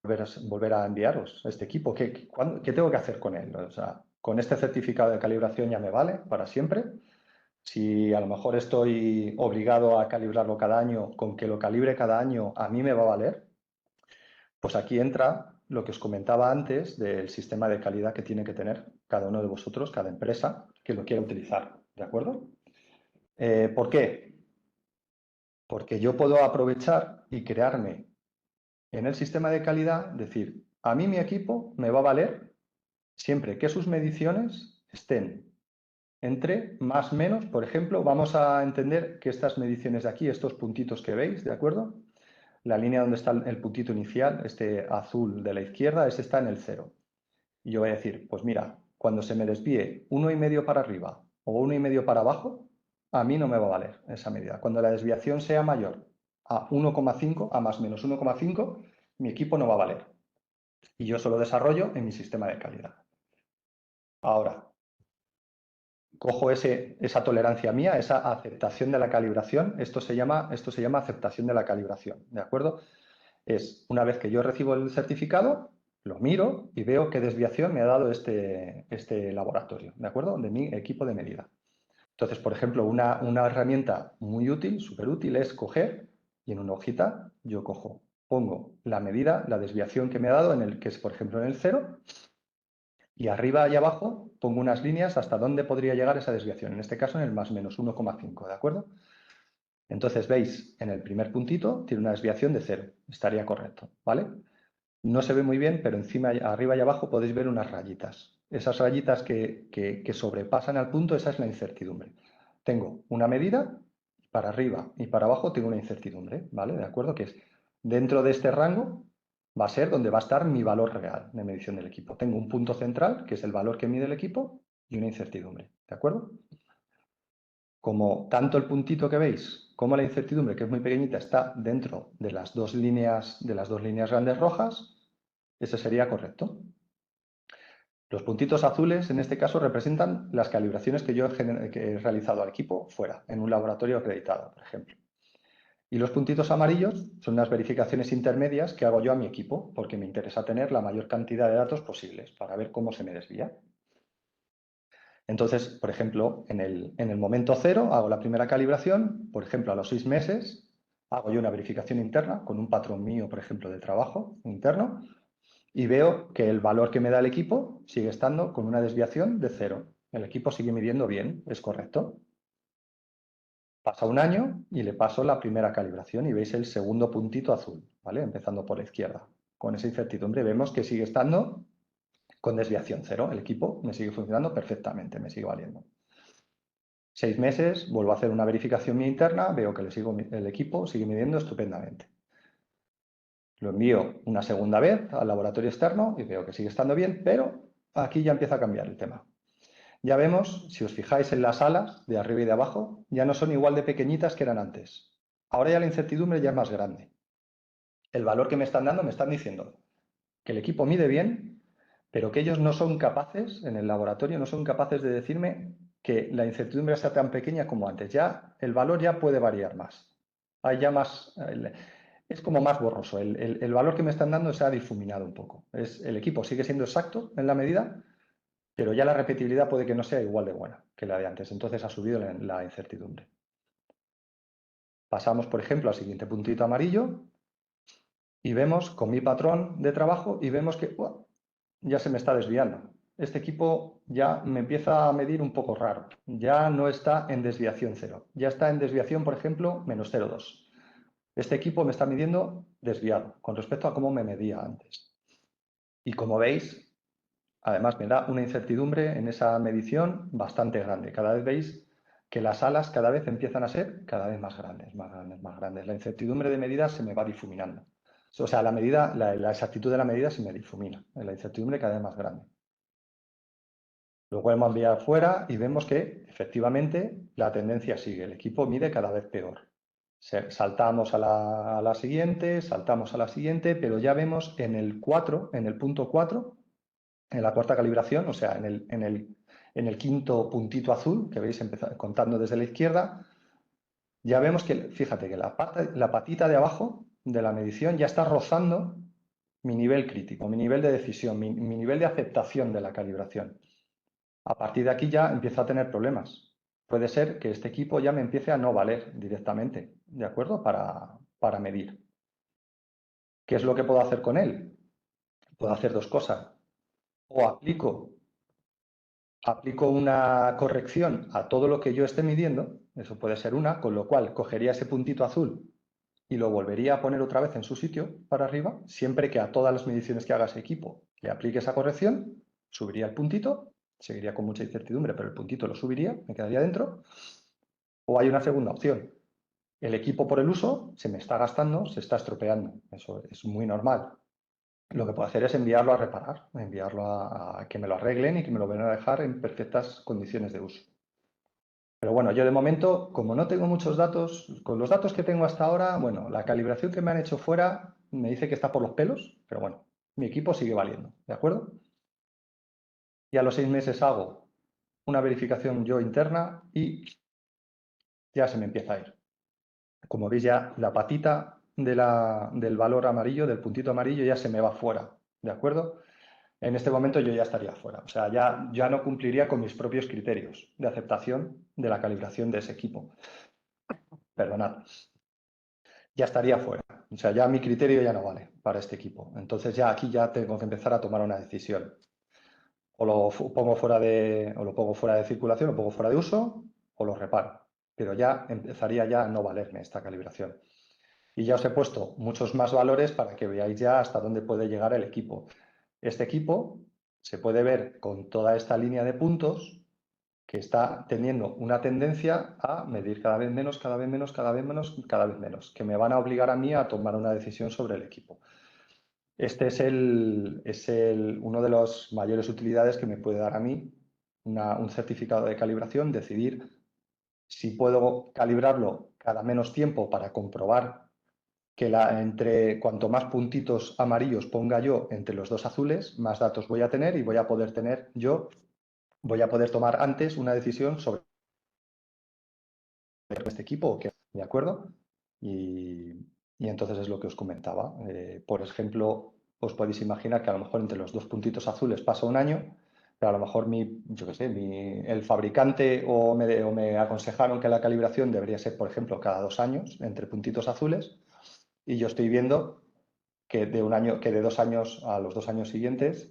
volver a enviaros este equipo. ¿Qué tengo que hacer con él? O sea, con este certificado de calibración ya me vale para siempre. Si a lo mejor estoy obligado a calibrarlo cada año, con que lo calibre cada año a mí me va a valer. Pues aquí entra lo que os comentaba antes del sistema de calidad que tiene que tener cada uno de vosotros, cada empresa que lo quiera utilizar. ¿De acuerdo? ¿Por qué? Porque yo puedo aprovechar y crearme en el sistema de calidad, decir, a mí mi equipo me va a valer siempre que sus mediciones estén entre más menos, por ejemplo, vamos a entender que estas mediciones de aquí, estos puntitos que veis, ¿de acuerdo? La línea donde está el puntito inicial, este azul de la izquierda, ese está en el 0. Y yo voy a decir, pues mira, cuando se me desvíe 1,5 para arriba o 1,5 para abajo, a mí no me va a valer esa medida. Cuando la desviación sea mayor a 1,5, a más menos 1,5, mi equipo no va a valer. Y yo solo desarrollo en mi sistema de calidad. Ahora, cojo esa tolerancia mía, esa aceptación de la calibración. Esto se llama aceptación de la calibración, ¿de acuerdo? Es una vez que yo recibo el certificado, lo miro y veo qué desviación me ha dado este laboratorio, ¿de acuerdo? De mi equipo de medida. Entonces, por ejemplo, una herramienta muy útil, súper útil, es coger y en una hojita yo pongo la medida, la desviación que me ha dado, que es, por ejemplo, en el 0, y arriba y abajo pongo unas líneas hasta dónde podría llegar esa desviación, en este caso en el más menos 1,5, ¿de acuerdo? Entonces, veis, en el primer puntito tiene una desviación de 0, estaría correcto, ¿vale? No se ve muy bien, pero encima, arriba y abajo podéis ver unas rayitas. Esas rayitas que sobrepasan al punto, esa es la incertidumbre. Tengo una medida, para arriba y para abajo tengo una incertidumbre, ¿vale? ¿De acuerdo? Que es dentro de este rango va a ser donde va a estar mi valor real de medición del equipo. Tengo un punto central, que es el valor que mide el equipo, y una incertidumbre, ¿de acuerdo? Como tanto el puntito que veis como la incertidumbre, que es muy pequeñita, está dentro de las dos líneas grandes rojas, ese sería correcto. Los puntitos azules, en este caso, representan las calibraciones que yo he realizado al equipo fuera, en un laboratorio acreditado, por ejemplo. Y los puntitos amarillos son las verificaciones intermedias que hago yo a mi equipo, porque me interesa tener la mayor cantidad de datos posibles para ver cómo se me desvía. Entonces, por ejemplo, en el momento 0 hago la primera calibración, por ejemplo, a los 6 meses hago yo una verificación interna con un patrón mío, por ejemplo, de trabajo interno, y veo que el valor que me da el equipo sigue estando con una desviación de 0. El equipo sigue midiendo bien, es correcto. Pasa un año y le paso la primera calibración y veis el segundo puntito azul, ¿vale? Empezando por la izquierda. Con esa incertidumbre vemos que sigue estando con desviación 0. El equipo me sigue funcionando perfectamente, me sigue valiendo. 6 meses, vuelvo a hacer una verificación mía interna, veo que el equipo sigue midiendo estupendamente. Lo envío una segunda vez al laboratorio externo y veo que sigue estando bien, pero aquí ya empieza a cambiar el tema. Ya vemos, si os fijáis en las alas de arriba y de abajo, ya no son igual de pequeñitas que eran antes. Ahora ya la incertidumbre ya es más grande. El valor que me están dando me están diciendo que el equipo mide bien, pero que ellos no son capaces, en el laboratorio, no son capaces de decirme que la incertidumbre sea tan pequeña como antes. Ya el valor ya puede variar más. Hay ya más, es como más borroso. El valor que me están dando se ha difuminado un poco. El equipo sigue siendo exacto en la medida, pero ya la repetibilidad puede que no sea igual de buena que la de antes. Entonces ha subido la incertidumbre. Pasamos, por ejemplo, al siguiente puntito amarillo y vemos con mi patrón de trabajo y vemos que ya se me está desviando. Este equipo ya me empieza a medir un poco raro. Ya no está en desviación 0. Ya está en desviación, por ejemplo, menos 0,2. Este equipo me está midiendo desviado con respecto a cómo me medía antes. Y como veis, además me da una incertidumbre en esa medición bastante grande. Cada vez veis que las alas cada vez empiezan a ser cada vez más grandes, más grandes, más grandes. La incertidumbre de medida se me va difuminando. O sea, la exactitud de la medida se me difumina. La incertidumbre cada vez más grande. Luego vuelvo a enviar fuera y vemos que efectivamente la tendencia sigue. El equipo mide cada vez peor. Saltamos a la siguiente, saltamos a la siguiente, pero ya vemos en el 4, en el punto 4, en la cuarta calibración, o sea, en el quinto puntito azul que veis contando desde la izquierda, ya vemos que, fíjate, que la patita de abajo de la medición ya está rozando mi nivel crítico, mi nivel de decisión, mi nivel de aceptación de la calibración. A partir de aquí ya empiezo a tener problemas. Puede ser que este equipo ya me empiece a no valer directamente, ¿de acuerdo? Para medir. ¿Qué es lo que puedo hacer con él? Puedo hacer dos cosas. O aplico una corrección a todo lo que yo esté midiendo, eso puede ser una, con lo cual cogería ese puntito azul y lo volvería a poner otra vez en su sitio para arriba, siempre que a todas las mediciones que haga ese equipo le aplique esa corrección, subiría el puntito, seguiría con mucha incertidumbre, pero el puntito lo subiría, me quedaría dentro. O hay una segunda opción, el equipo por el uso se me está gastando, se está estropeando, eso es muy normal. Lo que puedo hacer es enviarlo a reparar, enviarlo a que me lo arreglen y que me lo vayan a dejar en perfectas condiciones de uso. Pero bueno, yo de momento, como no tengo muchos datos, con los datos que tengo hasta ahora, bueno, la calibración que me han hecho fuera me dice que está por los pelos, pero bueno, mi equipo sigue valiendo, ¿de acuerdo? Y a los 6 meses hago una verificación yo interna y ya se me empieza a ir. Como veis ya la patita del valor amarillo, del puntito amarillo, ya se me va fuera, ¿de acuerdo? En este momento yo ya estaría fuera, o sea, ya no cumpliría con mis propios criterios de aceptación de la calibración de ese equipo. Perdonad. Ya estaría fuera. O sea, ya mi criterio ya no vale para este equipo. Entonces ya aquí ya tengo que empezar a tomar una decisión. O lo pongo fuera de circulación, lo pongo fuera de uso, o lo reparo. Pero ya empezaría ya a no valerme esta calibración. Y ya os he puesto muchos más valores para que veáis ya hasta dónde puede llegar el equipo. Este equipo se puede ver con toda esta línea de puntos que está teniendo una tendencia a medir cada vez menos, cada vez menos, cada vez menos, cada vez menos, que me van a obligar a mí a tomar una decisión sobre el equipo. Este es uno de las mayores utilidades que me puede dar a mí un certificado de calibración, decidir si puedo calibrarlo cada menos tiempo para comprobar que entre cuanto más puntitos amarillos ponga yo entre los dos azules, más datos voy a tener y voy a poder tomar antes una decisión sobre este equipo, ¿de acuerdo? Y, y entonces es lo que os comentaba. Por ejemplo, os podéis imaginar que a lo mejor entre los dos puntitos azules pasa un año, pero a lo mejor yo qué sé, el fabricante o me aconsejaron que la calibración debería ser, por ejemplo, cada 2 años entre puntitos azules, y yo estoy viendo que de 2 años a los 2 años siguientes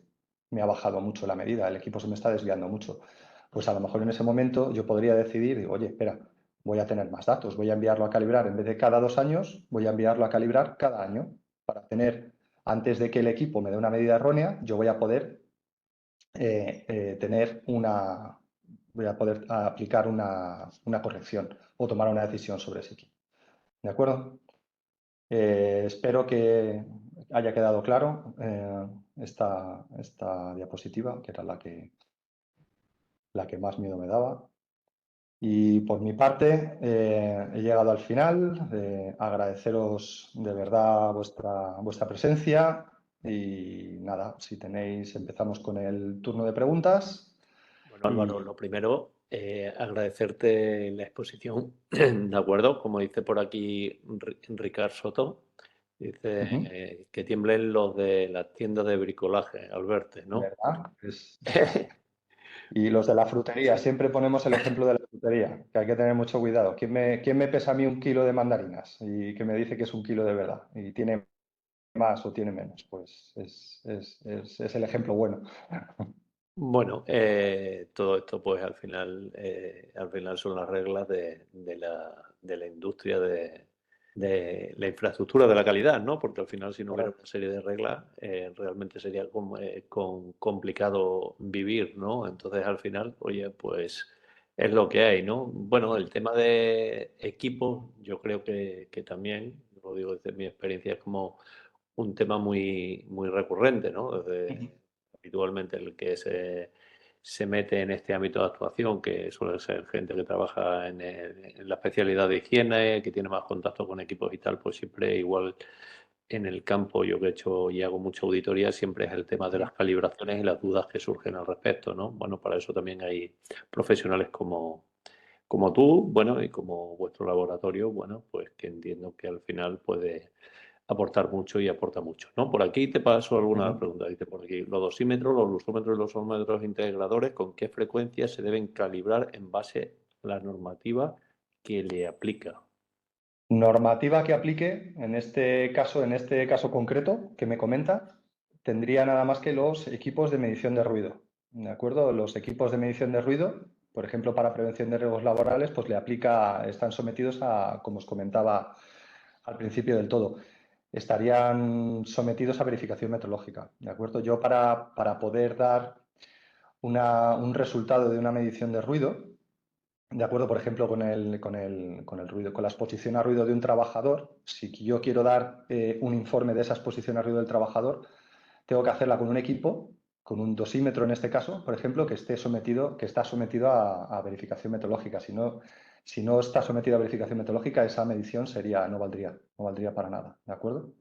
me ha bajado mucho la medida, el equipo se me está desviando mucho. Pues a lo mejor en ese momento yo podría decidir, digo, oye, espera, voy a tener más datos, voy a enviarlo a calibrar en vez de cada 2 años, voy a enviarlo a calibrar cada año para tener, antes de que el equipo me dé una medida errónea, yo voy a poder voy a poder aplicar una corrección o tomar una decisión sobre ese equipo. ¿De acuerdo? Espero que haya quedado claro esta diapositiva, que era la que más miedo me daba. Y por mi parte, he llegado al final. Agradeceros de verdad vuestra presencia. Y nada, si tenéis, empezamos con el turno de preguntas. Bueno, Álvaro, lo primero, agradecerte la exposición, ¿de acuerdo? Como dice por aquí Ricard Soto, dice que tiemblen los de las tiendas de bricolaje al verte, ¿no? ¿Verdad? Y los de la frutería, siempre ponemos el ejemplo de la frutería, que hay que tener mucho cuidado. ¿Quién me pesa a mí 1 kilo de mandarinas y que me dice que es 1 kilo de verdad y tiene más o tiene menos? Pues es el ejemplo bueno. Bueno, todo esto pues al final son las reglas de la industria de la infraestructura de la calidad, ¿no? Porque al final si no hubiera una serie de reglas, realmente sería complicado vivir, ¿no? Entonces al final, oye, pues es lo que hay, ¿no? Bueno, el tema de equipos, yo creo que también, lo digo desde mi experiencia, es como un tema muy, muy recurrente, ¿no? Habitualmente el que se mete en este ámbito de actuación, que suele ser gente que trabaja en la especialidad de higiene, que tiene más contacto con equipos y tal, pues siempre igual en el campo, yo que he hecho y hago mucha auditoría, siempre es el tema de las calibraciones y las dudas que surgen al respecto, ¿no? Bueno, para eso también hay profesionales como tú, bueno, y como vuestro laboratorio, bueno, pues que entiendo que al final puede aportar mucho y aporta mucho, ¿no? Por aquí te paso alguna Ujú. pregunta. Dice por aquí, los dosímetros, los lustrómetros y los ohmómetros integradores, ¿con qué frecuencia se deben calibrar en base a la normativa que le aplica? Normativa que aplique, en este caso concreto que me comenta, tendría nada más que los equipos de medición de ruido. ¿De acuerdo? Los equipos de medición de ruido, por ejemplo, para prevención de riesgos laborales, pues le aplica, están sometidos a, como os comentaba al principio del todo, estarían sometidos a verificación metrológica. ¿De acuerdo? Yo para poder dar un resultado de una medición de ruido, de acuerdo, por ejemplo, con el ruido, con la exposición a ruido de un trabajador, si yo quiero dar un informe de esa exposición a ruido del trabajador, tengo que hacerla con un equipo, con un dosímetro en este caso, por ejemplo, que está sometido a verificación metrológica. Si no está sometido a verificación metrológica, esa medición no valdría para nada, ¿de acuerdo?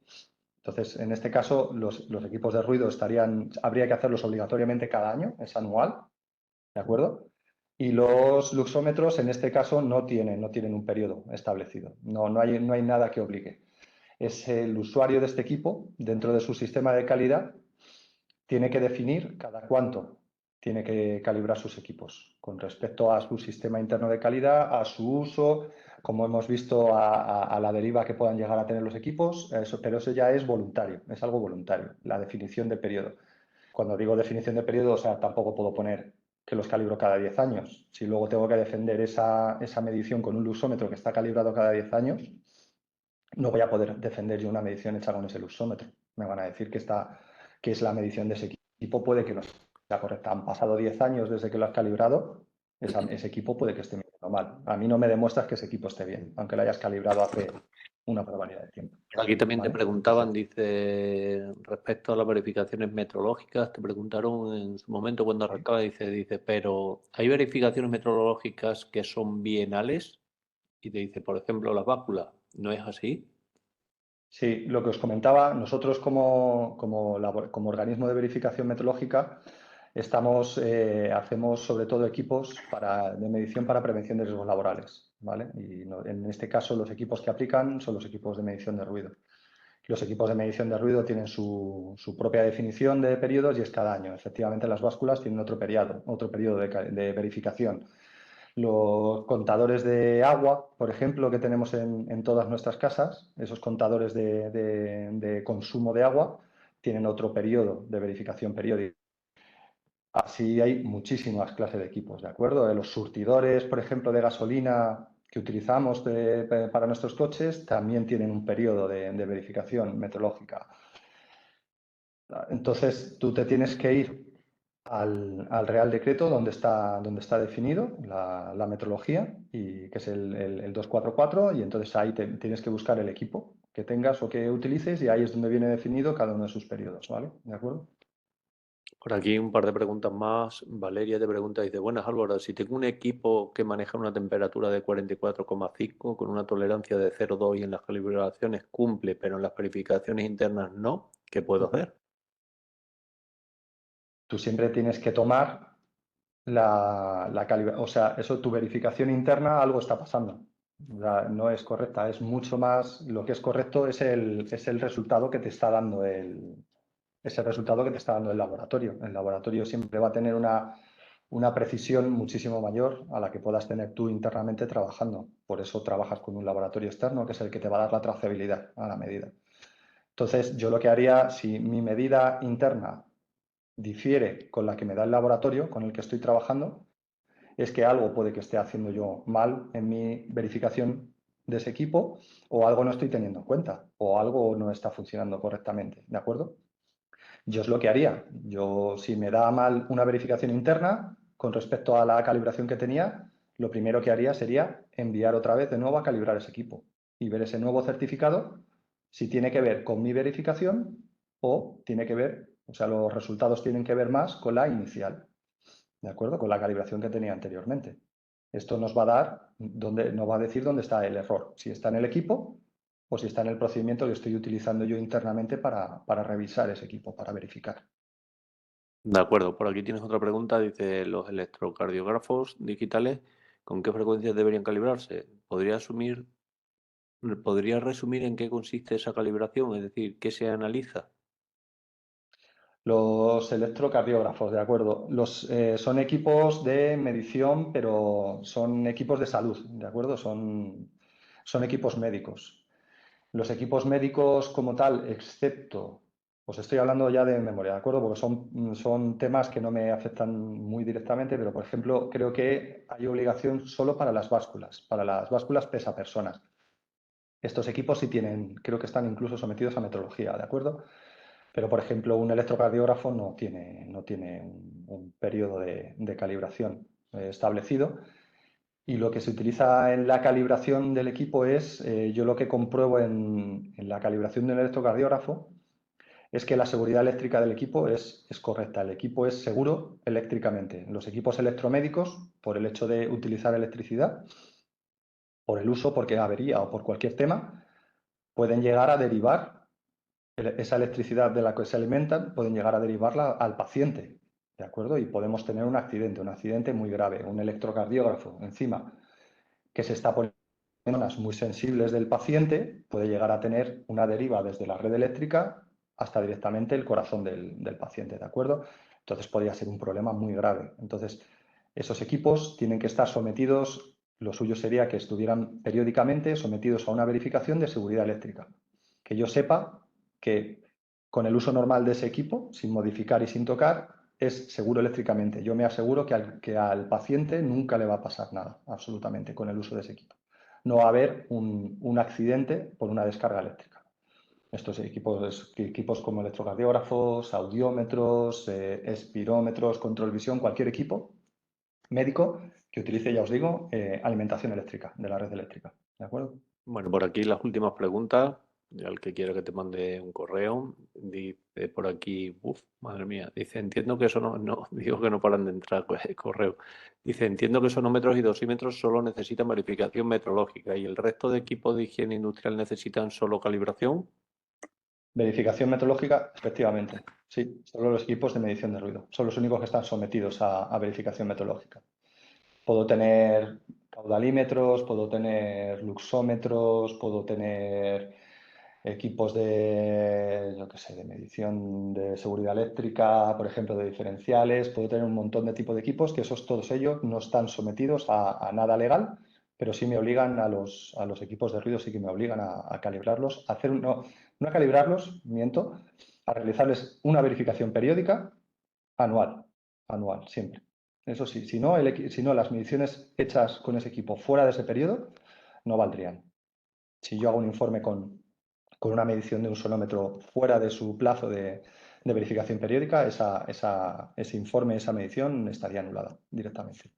Entonces, en este caso, los equipos de ruido habría que hacerlos obligatoriamente cada año, es anual, ¿de acuerdo? Y los luxómetros, en este caso, no tienen un periodo establecido. No hay nada que obligue. Es el usuario de este equipo, dentro de su sistema de calidad, tiene que definir cada cuánto tiene que calibrar sus equipos con respecto a su sistema interno de calidad, a su uso, como hemos visto, a la deriva que puedan llegar a tener los equipos, pero eso ya es voluntario, es algo voluntario, la definición de periodo. Cuando digo definición de periodo, o sea, tampoco puedo poner que los calibro cada 10 años. Si luego tengo que defender esa medición con un luxómetro que está calibrado cada 10 años, no voy a poder defender yo una medición hecha con ese luxómetro. Me van a decir que es la medición de ese equipo, puede que no sea correcta. Han pasado 10 años desde que lo has calibrado, ese equipo puede que esté midiendo mal. A mí no me demuestras que ese equipo esté bien, aunque lo hayas calibrado hace una barbaridad de tiempo. Aquí también te ¿Vale? preguntaban, Entonces, dice, respecto a las verificaciones metrológicas, te preguntaron en su momento cuando sí. arrancaba, dice, pero ¿hay verificaciones metrológicas que son bienales? Y te dice, por ejemplo, la báscula, ¿no es así? Sí, lo que os comentaba, nosotros como organismo de verificación metrológica hacemos sobre todo equipos de medición para prevención de riesgos laborales, ¿vale? Y en este caso los equipos que aplican son los equipos de medición de ruido. Los equipos de medición de ruido tienen su propia definición de periodos y es cada año. Efectivamente, las básculas tienen otro periodo de verificación. Los contadores de agua, por ejemplo, que tenemos en todas nuestras casas, esos contadores de consumo de agua, tienen otro periodo de verificación periódica. Así hay muchísimas clases de equipos, ¿de acuerdo? Los surtidores, por ejemplo, de gasolina que utilizamos para nuestros coches también tienen un periodo de verificación metrológica. Entonces, tú te tienes que ir al Real Decreto donde está definido la metrología, y que es el 244, y entonces ahí tienes que buscar el equipo que tengas o que utilices, y ahí es donde viene definido cada uno de sus periodos, ¿vale? ¿De acuerdo? Por aquí un par de preguntas más. Valeria te pregunta, dice, buenas Álvaro, si tengo un equipo que maneja una temperatura de 44,5 con una tolerancia de 0,2 y en las calibraciones cumple, pero en las verificaciones internas no, ¿qué puedo Ujú. hacer? Tú siempre tienes que tomar la calibración, o sea, eso, tu verificación interna, algo está pasando. O sea, no es correcta, es mucho más, lo que es correcto es el resultado que te está dando ese resultado que te está dando el laboratorio. El laboratorio siempre va a tener una precisión muchísimo mayor a la que puedas tener tú internamente trabajando. Por eso trabajas con un laboratorio externo, que es el que te va a dar la trazabilidad a la medida. Entonces, yo lo que haría, si mi medida interna difiere con la que me da el laboratorio con el que estoy trabajando, es que algo puede que esté haciendo yo mal en mi verificación de ese equipo, o algo no estoy teniendo en cuenta, o algo no está funcionando correctamente, ¿de acuerdo? Yo es lo que haría. Yo, si me da mal una verificación interna con respecto a la calibración que tenía, lo primero que haría sería enviar otra vez de nuevo a calibrar ese equipo y ver ese nuevo certificado si tiene que ver con mi verificación o tiene que ver, o sea, los resultados tienen que ver más con la inicial, ¿de acuerdo? Con la calibración que tenía anteriormente. Esto nos va a decir dónde está el error, si está en el equipo o si está en el procedimiento que estoy utilizando yo internamente para revisar ese equipo, para verificar. De acuerdo, por aquí tienes otra pregunta, dice, los electrocardiógrafos digitales, ¿con qué frecuencia deberían calibrarse? ¿Podría asumir ¿Podrías resumir en qué consiste esa calibración? Es decir, ¿qué se analiza? Los electrocardiógrafos, de acuerdo. Son equipos de medición, pero son equipos de salud, de acuerdo. Son equipos médicos. Los equipos médicos como tal, excepto, os estoy hablando ya de memoria, ¿de acuerdo? Porque son temas que no me afectan muy directamente, pero por ejemplo, creo que hay obligación solo para las básculas pesa personas. Estos equipos sí tienen, creo que están incluso sometidos a metrología, ¿de acuerdo? Pero, por ejemplo, un electrocardiógrafo no tiene un periodo de calibración establecido. Y lo que se utiliza en la calibración del equipo es, yo lo que compruebo en la calibración del electrocardiógrafo es que la seguridad eléctrica del equipo es correcta. El equipo es seguro eléctricamente. Los equipos electromédicos, por el hecho de utilizar electricidad, por el uso, porque avería o por cualquier tema, pueden llegar a derivar esa electricidad de la que se alimentan, pueden llegar a derivarla al paciente, ¿de acuerdo? Y podemos tener un accidente muy grave, un electrocardiógrafo encima que se está poniendo en zonas muy sensibles del paciente, puede llegar a tener una deriva desde la red eléctrica hasta directamente el corazón del paciente, ¿de acuerdo? Entonces podría ser un problema muy grave. Entonces, esos equipos tienen que estar sometidos, lo suyo sería que estuvieran periódicamente sometidos a una verificación de seguridad eléctrica. Que yo sepa que con el uso normal de ese equipo, sin modificar y sin tocar, es seguro eléctricamente. Yo me aseguro que al paciente nunca le va a pasar nada, absolutamente, con el uso de ese equipo. No va a haber un accidente por una descarga eléctrica. Estos equipos como electrocardiógrafos, audiómetros, espirómetros, control visión, cualquier equipo médico que utilice, ya os digo, alimentación eléctrica de la red eléctrica. ¿De acuerdo? Bueno, por aquí las últimas preguntas. Al que quiera que te mande un correo, dice por aquí, madre mía, dice, entiendo que eso no, digo que no paran de entrar correo. Dice, entiendo que sonómetros y dosímetros solo necesitan verificación metrológica y el resto de equipos de higiene industrial necesitan solo calibración. Verificación metrológica, efectivamente. Sí, solo los equipos de medición de ruido. Son los únicos que están sometidos a verificación metrológica. Puedo tener caudalímetros, puedo tener luxómetros, puedo tener equipos de, yo qué sé, de medición de seguridad eléctrica, por ejemplo, de diferenciales. Puedo tener un montón de tipos de equipos que todos ellos no están sometidos a nada legal, pero sí me obligan a los equipos de ruido, sí que me obligan a calibrarlos, no a calibrarlos, miento, a realizarles una verificación periódica anual, siempre. Eso sí, si no, las mediciones hechas con ese equipo fuera de ese periodo no valdrían. Si yo hago un informe con una medición de un sonómetro fuera de su plazo de verificación periódica, ese informe, esa medición estaría anulada directamente.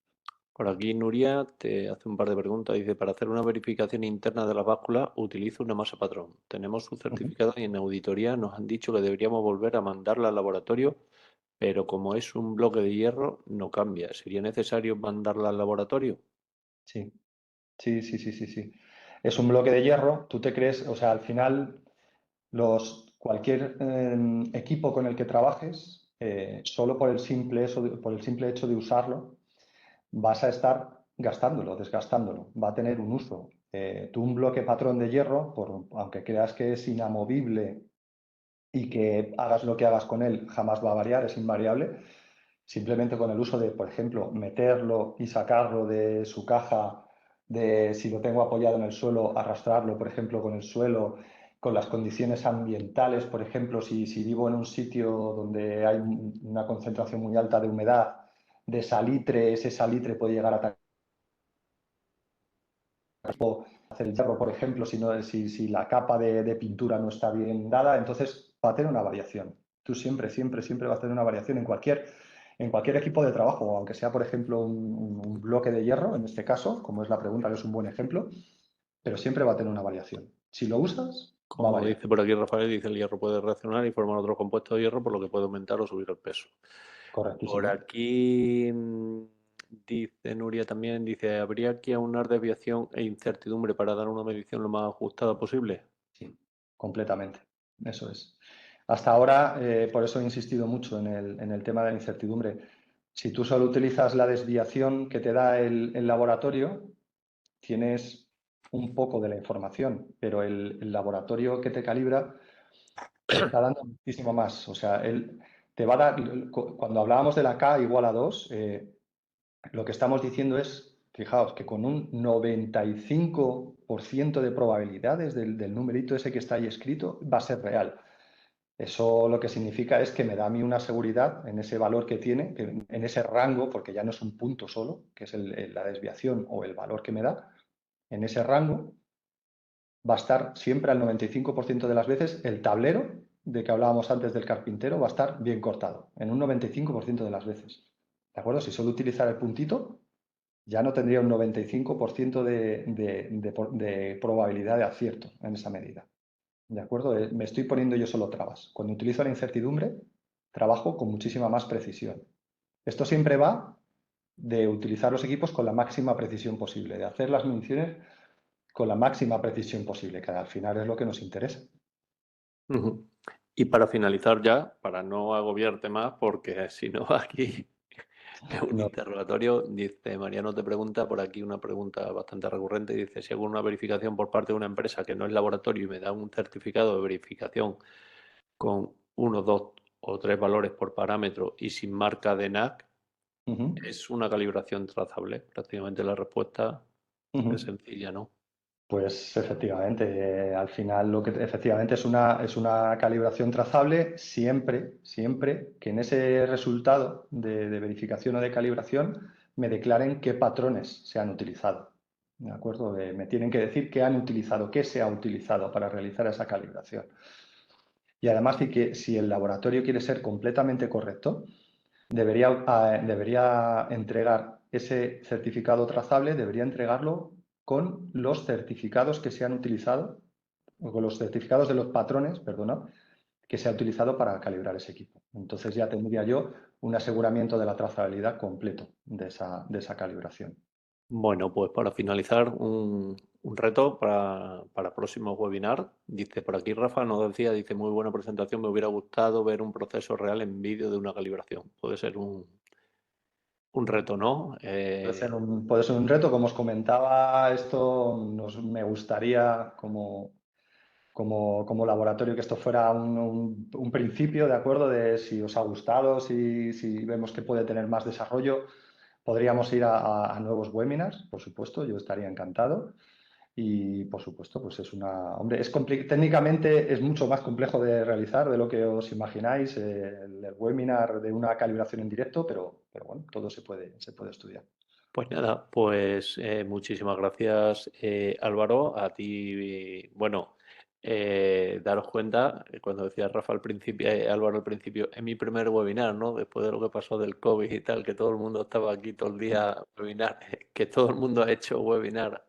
Por aquí Nuria te hace un par de preguntas. Dice, para hacer una verificación interna de la báscula, utilizo una masa patrón. Tenemos su Ujú. certificado y en auditoría nos han dicho que deberíamos volver a mandarla al laboratorio, pero como es un bloque de hierro, no cambia. ¿Sería necesario mandarla al laboratorio? Sí, sí, sí, sí, sí, sí. Es un bloque de hierro, tú te crees, o sea, al final cualquier equipo con el que trabajes, solo por el simple hecho de usarlo, vas a estar gastándolo, desgastándolo, va a tener un uso. Tú un bloque patrón de hierro, aunque creas que es inamovible y que hagas lo que hagas con él, jamás va a variar, es invariable, simplemente con el uso de, por ejemplo, meterlo y sacarlo de su caja, de si lo tengo apoyado en el suelo, arrastrarlo, por ejemplo, con el suelo, con las condiciones ambientales, por ejemplo, si vivo en un sitio donde hay una concentración muy alta de humedad, de salitre, ese salitre puede llegar a hacer el hierro, por ejemplo, si la capa de pintura no está bien dada, entonces va a tener una variación. Tú siempre, siempre, siempre vas a tener una variación en cualquier equipo de trabajo, aunque sea, por ejemplo, un bloque de hierro, en este caso, como es la pregunta, que es un buen ejemplo, pero siempre va a tener una variación. Si lo usas, va a Como variar. dice por aquí Rafael, dice el hierro puede reaccionar y formar otro compuesto de hierro, por lo que puede aumentar o subir el peso. Por Correctísimo. aquí dice Nuria también, dice, ¿habría que aunar desviación e incertidumbre para dar una medición lo más ajustada posible? Sí, completamente. Eso es. Hasta ahora, por eso he insistido mucho en el tema de la incertidumbre. Si tú solo utilizas la desviación que te da el laboratorio, tienes un poco de la información, pero el laboratorio que te calibra te está dando muchísimo más. O sea, él te va a dar, cuando hablábamos de la K igual a 2, lo que estamos diciendo es, fijaos, que con un 95% de probabilidades del numerito ese que está ahí escrito va a ser real. Eso lo que significa es que me da a mí una seguridad en ese valor que tiene, en ese rango, porque ya no es un punto solo, que es la desviación o el valor que me da, en ese rango va a estar siempre al 95% de las veces el tablero de que hablábamos antes del carpintero va a estar bien cortado, en un 95% de las veces. ¿De acuerdo? Si solo utilizara el puntito, ya no tendría un 95% de probabilidad de acierto en esa medida. ¿De acuerdo? Me estoy poniendo yo solo trabas. Cuando utilizo la incertidumbre, trabajo con muchísima más precisión. Esto siempre va de utilizar los equipos con la máxima precisión posible, de hacer las mediciones con la máxima precisión posible, que al final es lo que nos interesa. Ujú. Y para finalizar ya, para no agobiarte más, porque si no aquí es un No, interrogatorio, dice Mariano te pregunta por aquí una pregunta bastante recurrente, dice si hago una verificación por parte de una empresa que no es laboratorio y me da un certificado de verificación con uno, dos o tres valores por parámetro y sin marca de NAC, ujú, es una calibración trazable. Prácticamente la respuesta es ujú. sencilla, ¿no? Pues efectivamente, al final lo que efectivamente es una calibración trazable siempre, siempre que en ese resultado de verificación o de calibración me declaren qué patrones se han utilizado. ¿De acuerdo? Me tienen que decir qué han utilizado, qué se ha utilizado para realizar esa calibración. Y además, si el laboratorio quiere ser completamente correcto, debería entregar ese certificado trazable, debería entregarlo con los certificados que se han utilizado, o con los certificados de los patrones, perdona, que se ha utilizado para calibrar ese equipo. Entonces ya tendría yo un aseguramiento de la trazabilidad completo de esa calibración. Bueno, pues para finalizar, un reto para próximo webinar. Dice por aquí Rafa, nos decía, dice muy buena presentación, me hubiera gustado ver un proceso real en vídeo de una calibración. Puede ser un reto, ¿no? Puede ser un reto, como os comentaba, esto me gustaría como laboratorio que esto fuera un principio, ¿de acuerdo? De si os ha gustado, si vemos que puede tener más desarrollo, podríamos ir a nuevos webinars, por supuesto, yo estaría encantado. Y por supuesto, pues hombre, técnicamente es mucho más complejo de realizar de lo que os imagináis, el webinar de una calibración en directo, pero bueno, todo se puede estudiar. Pues nada, pues muchísimas gracias Álvaro, a ti, bueno, daros cuenta, cuando decía Rafa al principio, Álvaro al principio, es mi primer webinar, ¿no? Después de lo que pasó del COVID y tal, que todo el mundo estaba aquí todo el día webinar, que todo el mundo ha hecho webinar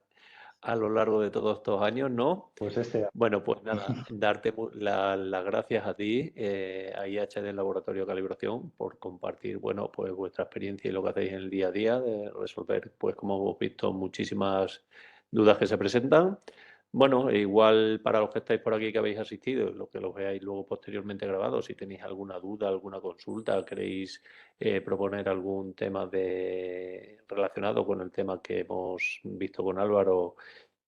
a lo largo de todos estos años, ¿no? Pues Bueno, pues nada, darte las gracias a ti, a IH del Laboratorio de Calibración, por compartir, bueno, pues vuestra experiencia y lo que hacéis en el día a día, de resolver, pues como hemos visto, muchísimas dudas que se presentan. Bueno, e igual para los que estáis por aquí que habéis asistido, lo que lo veáis luego posteriormente grabado, si tenéis alguna duda, alguna consulta, queréis proponer algún tema relacionado con el tema que hemos visto con Álvaro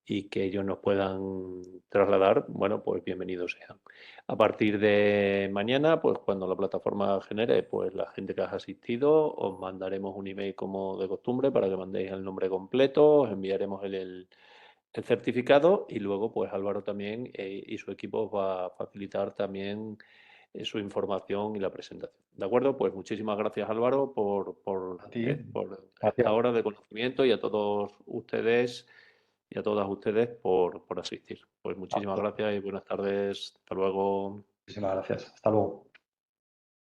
y que ellos nos puedan trasladar, bueno, pues bienvenidos sean. A partir de mañana, pues cuando la plataforma genere, pues la gente que ha asistido, os mandaremos un email como de costumbre para que mandéis el nombre completo, os enviaremos el certificado y luego, pues Álvaro también y su equipo os va a facilitar también su información y la presentación. ¿De acuerdo? Pues muchísimas gracias Álvaro a ti, por esta gracias. hora de conocimiento y a todos ustedes y a todas ustedes por asistir. Pues muchísimas gracias y buenas tardes. Hasta luego. Muchísimas gracias. Hasta luego.